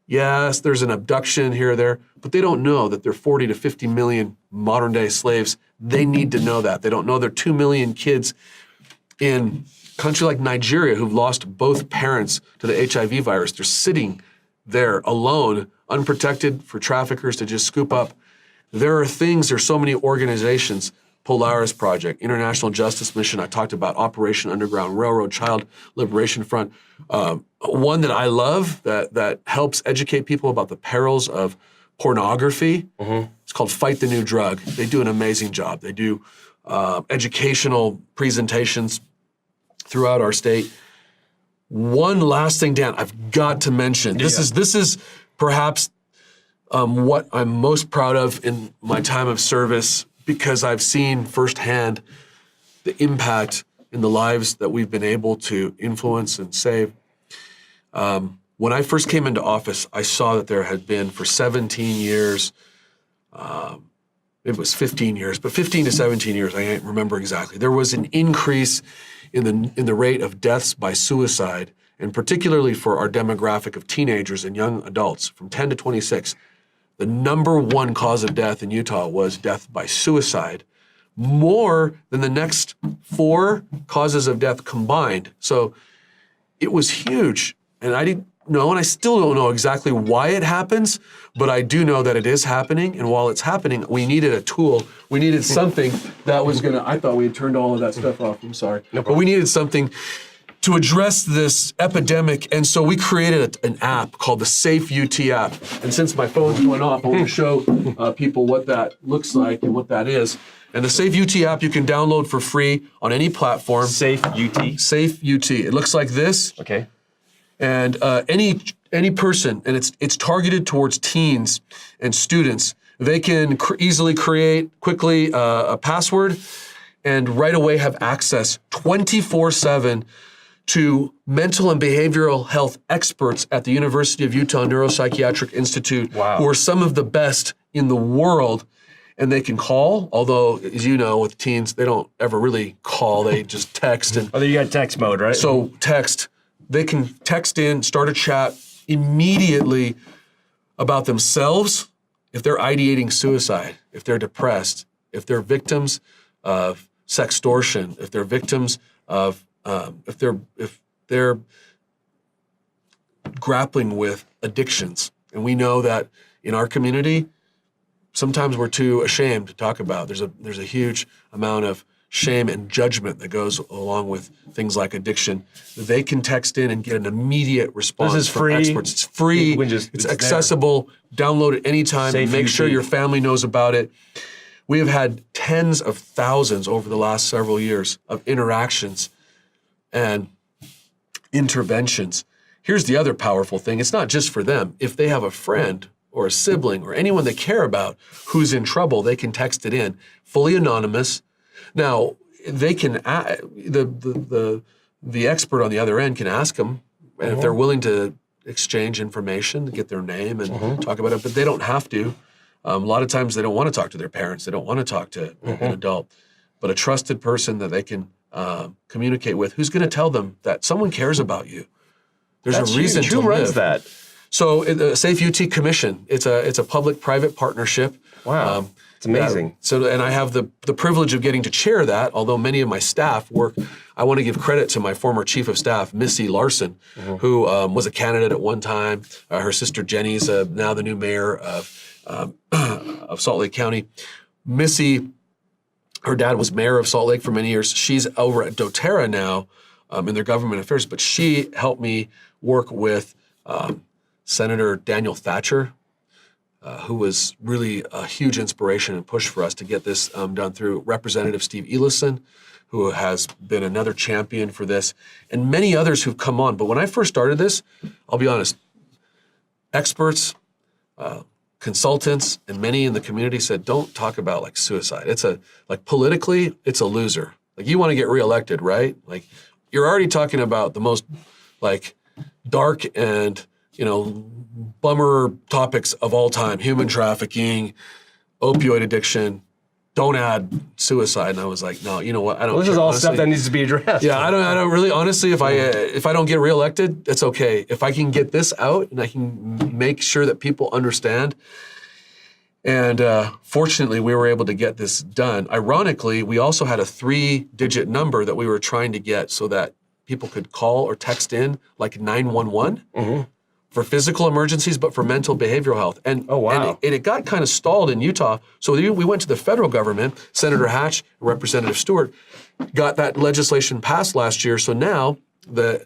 yes, there's an abduction here or there, but they don't know that there are 40 to 50 million modern day slaves. They need to know that. They don't know there are 2 million kids in a country like Nigeria who've lost both parents to the HIV virus. They're sitting there alone, unprotected, for traffickers to just scoop up. There's so many organizations, Polaris Project, International Justice Mission, I talked about Operation Underground Railroad, Child Liberation Front. One that I love that helps educate people about the perils of pornography. It's called Fight the New Drug. They do an amazing job. They do educational presentations throughout our state. One last thing, Dan, I've got to mention. This is perhaps what I'm most proud of in my time of service, because I've seen firsthand the impact in the lives that we've been able to influence and save. When I first came into office, I saw that there had been for 17 years, it was 15 years, but 15 to 17 years, I can't remember exactly. There was an increase in the rate of deaths by suicide, and particularly for our demographic of teenagers and young adults from 10 to 26. The number one cause of death in Utah was death by suicide, more than the next 4 causes of death combined. So it was huge, and I didn't know, and I still don't know exactly why it happens, but I do know that it is happening, and while it's happening, we needed a tool. We needed something that was I thought we had turned all of that stuff off, I'm sorry. No problem. But we needed something to address this epidemic, and so we created an app called the Safe UT app. And since my phone's going off, I want to show people what that looks like and what that is. And the Safe UT app you can download for free on any platform. Safe UT. Safe UT. It looks like this. Okay. And any person, and it's targeted towards teens and students. They can easily create quickly a password and right away have access 24/7 to mental and behavioral health experts at the University of Utah Neuropsychiatric Institute, who are some of the best in the world. And they can call, although, as you know, with teens, they don't ever really call. They just text. And you got text mode, right? So text. They can text in, start a chat immediately about themselves, if they're ideating suicide, if they're depressed, if they're victims of sextortion, if they're victims of, if they're grappling with addictions. And we know that in our community, sometimes we're too ashamed to talk about. There's a huge amount of shame and judgment that goes along with things like addiction. They can text in and get an immediate response from experts. It's free. It's accessible. There. Download it anytime. Make sure your family knows about it. We have had tens of thousands over the last several years of interactions and interventions. Here's the other powerful thing. It's not just for them. If they have a friend or a sibling or anyone they care about who's in trouble, they can text it in, fully anonymous. Now, they can, the expert on the other end can ask them, and if they're willing to exchange information, get their name and talk about it, but they don't have to. A lot of times they don't want to talk to their parents. They don't want to talk to an adult, but a trusted person that they can communicate with, who's going to tell them that someone cares about you. There's a reason to live. Who runs that? So the Safe UT Commission, it's a public-private partnership. Wow, it's amazing. And I have the privilege of getting to chair that, although many of my staff work. I want to give credit to my former chief of staff, Missy Larson, who was a candidate at one time. Her sister Jenny's now the new mayor of Salt Lake County. Missy, her dad was mayor of Salt Lake for many years. She's over at doTERRA now in their government affairs, but she helped me work with Senator Daniel Thatcher, who was really a huge inspiration and push for us to get this done, through Representative Steve Ellison, who has been another champion for this, and many others who've come on. But when I first started this, I'll be honest, experts, consultants, and many in the community said, don't talk about like suicide. Politically, it's a loser. Like, you want to get reelected, right? Like, you're already talking about the most like dark and, bummer topics of all time: human trafficking, opioid addiction. Don't add suicide. And I was like, no, you know what? I don't. This is all stuff that needs to be addressed. Yeah, I don't really. Honestly, if I don't get reelected, it's okay. If I can get this out and I can make sure that people understand. And fortunately, we were able to get this done. Ironically, we also had a 3-digit number that we were trying to get so that people could call or text in, like 911. For physical emergencies, but for mental behavioral health. And, and it got kind of stalled in Utah. So we went to the federal government. Senator Hatch, Representative Stewart, got that legislation passed last year. So now the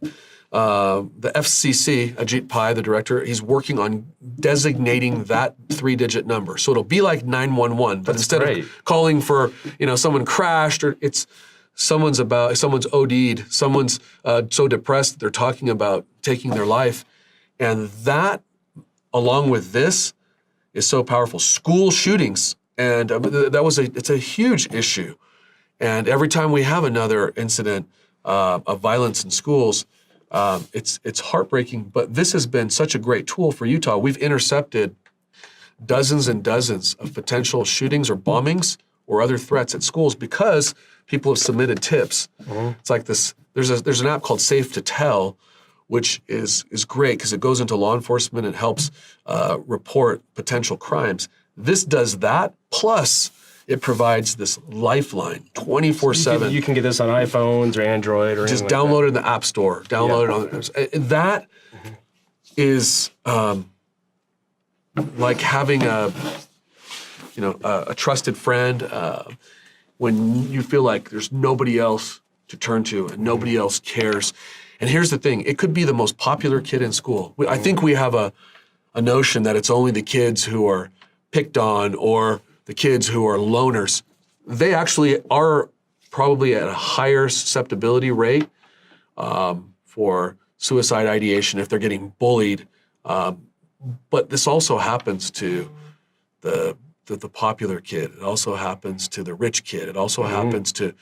FCC, Ajit Pai, the director, he's working on designating that 3-digit number. So it'll be like 911, but instead of calling for, someone crashed, or it's someone's OD'd, someone's so depressed that they're talking about taking their life. And that, along with this, is so powerful. School shootings, and it's a huge issue. And every time we have another incident of violence in schools, it's heartbreaking. But this has been such a great tool for Utah. We've intercepted dozens and dozens of potential shootings or bombings or other threats at schools because people have submitted tips. It's like this. There's an app called Safe to Tell, which is great because it goes into law enforcement and helps report potential crimes. This does that, plus it provides this lifeline 24/7. You can get this on iPhones or Android or just download it in the App Store. Download it on that is like having a trusted friend when you feel like there's nobody else to turn to and nobody else cares. And here's the thing, it could be the most popular kid in school. I think we have a notion that it's only the kids who are picked on or the kids who are loners. They actually are probably at a higher susceptibility rate for suicide ideation if they're getting bullied. But this also happens to the popular kid. It also happens to the rich kid. It also happens to...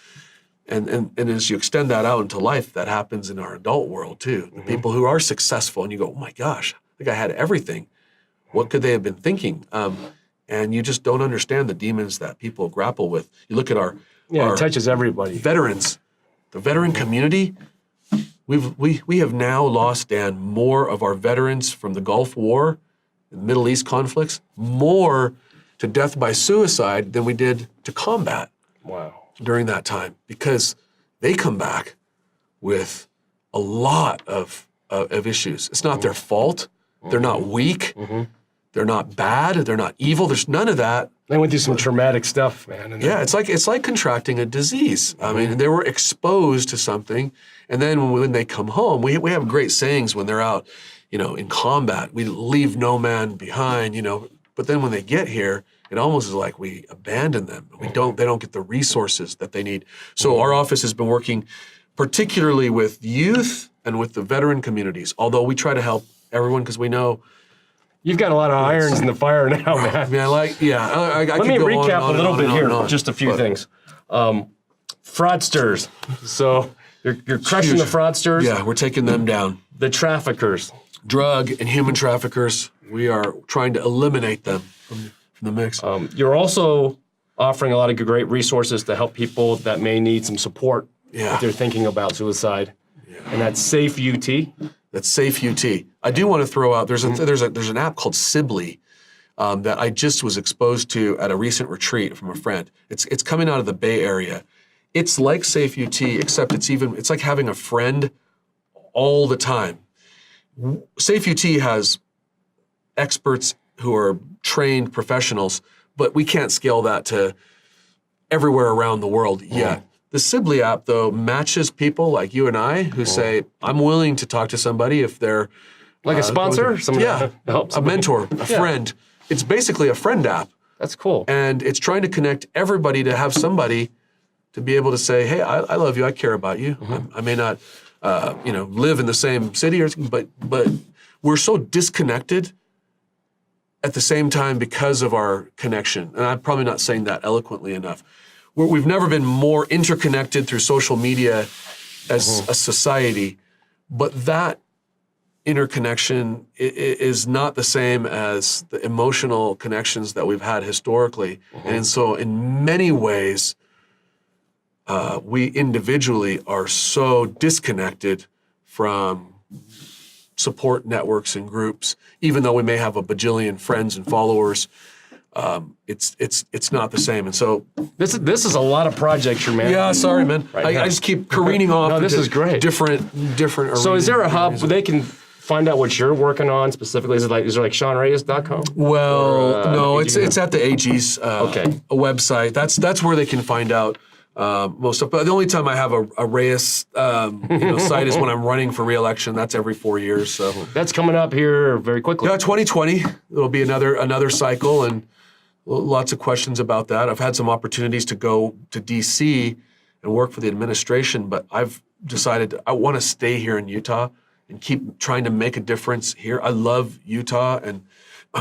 And as you extend that out into life, that happens in our adult world too. The people who are successful, and you go, oh my gosh, I think I had everything. What could they have been thinking? And you just don't understand the demons that people grapple with. You look at our it touches everybody. Veterans, the veteran community. We have now lost, Dan, more of our veterans from the Gulf War, the Middle East conflicts, more to death by suicide than we did to combat. Wow. During that time, because they come back with a lot of issues. It's not their fault. They're not weak. They're not bad. They're not evil. There's none of that. They went through some traumatic stuff, man. It's like contracting a disease. I mean, they were exposed to something, and then when they come home, we have great sayings when they're out, in combat. We leave no man behind, But then when they get here, it almost is like we abandon them. They don't get the resources that they need. So our office has been working particularly with youth and with the veteran communities, although we try to help everyone because we know. You've got a lot of irons in the fire now, man. I mean, I Let me recap a little bit here, just a few things. Fraudsters. So you're crushing the fraudsters. Yeah, we're taking them down. The traffickers. drug and human traffickers. We are trying to eliminate them from the mix. You're also offering a lot of great resources to help people that may need some support if they're thinking about suicide. And that's Safe UT. That's Safe UT. I do want to throw out, there's an app called Sibley that I just was exposed to at a recent retreat from a friend. It's coming out of the Bay Area. It's like Safe UT, except it's like having a friend all the time. Safe UT has experts who are trained professionals, but we can't scale that to everywhere around the world yet. The Sibley app, though, matches people like you and I who say, I'm willing to talk to somebody if they're... Like a sponsor? A mentor, a friend. It's basically a friend app. That's cool. And it's trying to connect everybody to have somebody to be able to say, hey, I love you, I care about you. I may not live in the same city, but we're so disconnected at the same time because of our connection. And I'm probably not saying that eloquently enough. We've never been more interconnected through social media as a society, but that interconnection is not the same as the emotional connections that we've had historically. And so in many ways, we individually are so disconnected from support networks and groups, even though we may have a bajillion friends and followers. It's not the same, and so this is a lot of projects you're managing. Yeah, sorry, man. I just keep careening off. No, this is great. Different arenas. So, is there a hub where they can find out what you're working on specifically? Is there like SeanReyes.com? Well, no, it's at the AG's website. That's where they can find out most stuff. But the only time I have a Reyes site is when I'm running for re-election. That's every 4 years. So that's coming up here very quickly. Yeah, 2020. It'll be another cycle, and lots of questions about that. I've had some opportunities to go to DC and work for the administration, but I've decided I want to stay here in Utah and keep trying to make a difference here. I love Utah, and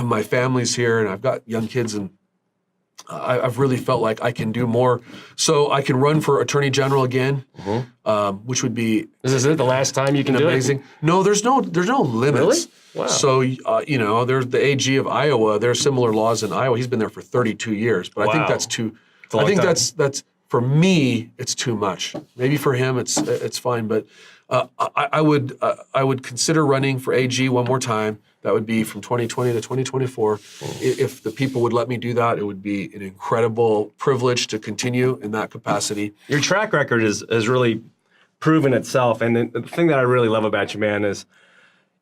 my family's here, and I've got young kids, and I've really felt like I can do more. So I can run for Attorney General again, which would be... Is it the last time you can do amazing. No, there's no limits. Really? Wow. So, there's the AG of Iowa. There are similar laws in Iowa. He's been there for 32 years, but I think that's too... I think that's for me, it's too much. Maybe for him, it's fine, but I would consider running for AG one more time. That would be from 2020 to 2024. If the people would let me do that, it would be an incredible privilege to continue in that capacity. Your track record has really proven itself. And the thing that I really love about you, man, is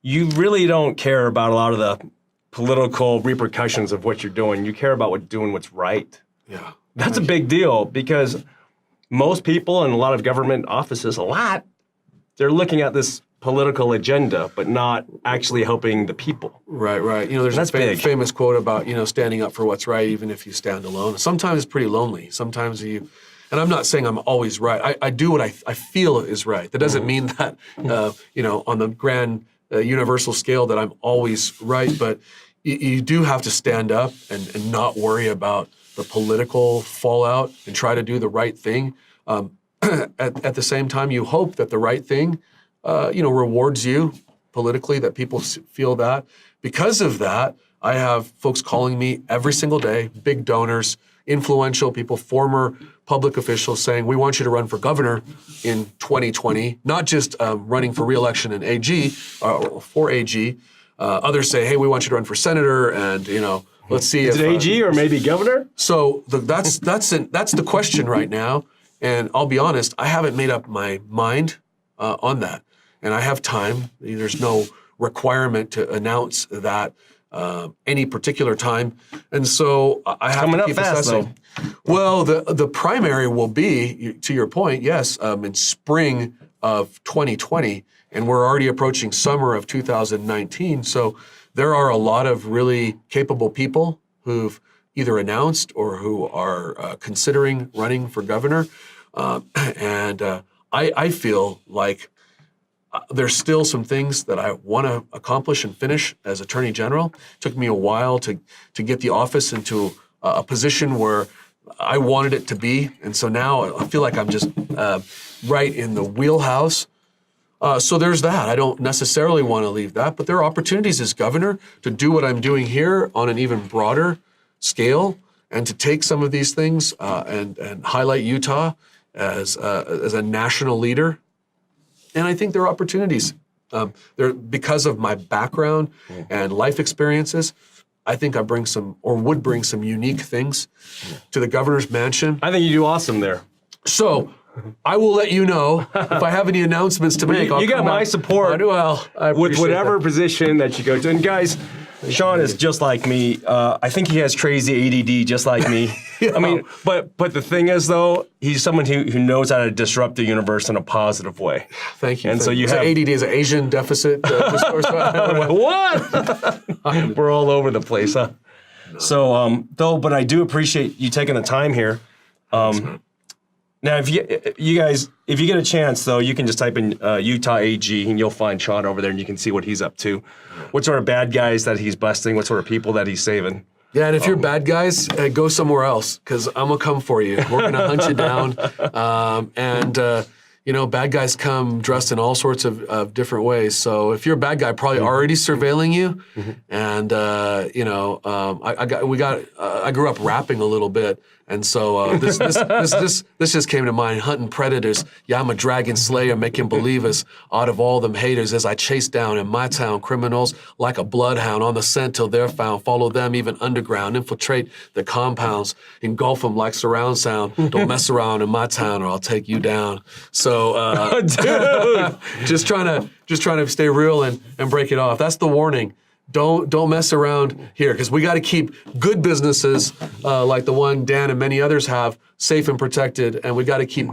you really don't care about a lot of the political repercussions of what you're doing. You care about doing what's right. Yeah. That's a big deal because most people in a lot of government offices, they're looking at this political agenda, but not actually helping the people. Right. There's a famous quote about, standing up for what's right, even if you stand alone. Sometimes it's pretty lonely. Sometimes and I'm not saying I'm always right. I do what I feel is right. That doesn't mean that, on the grand universal scale that I'm always right, but you do have to stand up and not worry about the political fallout and try to do the right thing. At the same time, you hope that the right thing rewards you politically, that people feel that. Because of that, I have folks calling me every single day, big donors, influential people, former public officials saying, we want you to run for governor in 2020, not just running for re-election in AG, or for AG. Others say, hey, we want you to run for senator, and, let's see if... Is it AG or maybe governor? So that's the question right now. And I'll be honest, I haven't made up my mind on that. And I have time. There's no requirement to announce that any particular time. And so I have to keep assessing. Well, the primary will be, to your point, yes, in spring of 2020. And we're already approaching summer of 2019. So there are a lot of really capable people who've either announced or who are considering running for governor. I feel like there's still some things that I want to accomplish and finish as Attorney General. It took me a while to get the office into a position where I wanted it to be. And so now I feel like I'm just right in the wheelhouse So there's that. I don't necessarily want to leave that, but there are opportunities as governor to do what I'm doing here on an even broader scale, and to take some of these things and highlight Utah as a national leader. And I think there are opportunities. Because of my background and life experiences, I think I would bring some unique things to the governor's mansion. I think you do awesome there. So I will let you know if I have any announcements to make. You got my support with whatever position that you go to. And guys, Sean is just like me. I think he has crazy ADD just like me. I mean, but the thing is, though, he's someone who knows how to disrupt the universe in a positive way. Thank you. And so you have ADD is an Asian deficit disorder. What? We're all over the place, huh? No. So, but I do appreciate you taking the time here. Now, if you guys get a chance, though, you can just type in Utah AG and you'll find Sean over there, and you can see what he's up to, what sort of bad guys that he's busting, what sort of people that he's saving. Yeah, and if you're bad guys, go somewhere else, because I'm going to come for you. We're going to hunt you down. Bad guys come dressed in all sorts of different ways. So if you're a bad guy, probably already surveilling you. And, I grew up rapping a little bit. And so this just came to mind, hunting predators. Yeah, I'm a dragon slayer, making believers out of all them haters as I chase down in my town criminals like a bloodhound on the scent till they're found. Follow them even underground, infiltrate the compounds, engulf them like surround sound. Don't mess around in my town or I'll take you down. So, dude, just trying to stay real and break it off. That's the warning. Don't mess around here, because we got to keep good businesses like the one Dan and many others have safe and protected, and we got to keep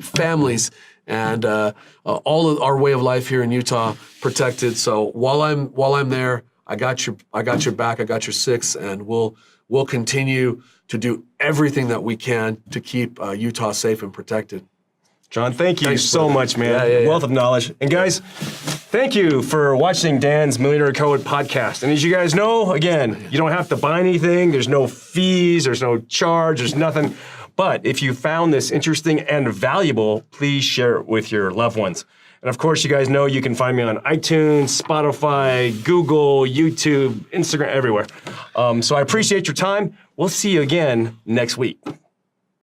families and all of our way of life here in Utah protected. So while I'm there, I got your back, I got your six, and we'll continue to do everything that we can to keep Utah safe and protected. John, thank you so much, man. Yeah. Wealth of knowledge. And guys, thank you for watching Dan's Millionaire Code podcast. And as you guys know, again, you don't have to buy anything. There's no fees. There's no charge. There's nothing. But if you found this interesting and valuable, please share it with your loved ones. And of course, you guys know you can find me on iTunes, Spotify, Google, YouTube, Instagram, everywhere. So I appreciate your time. We'll see you again next week.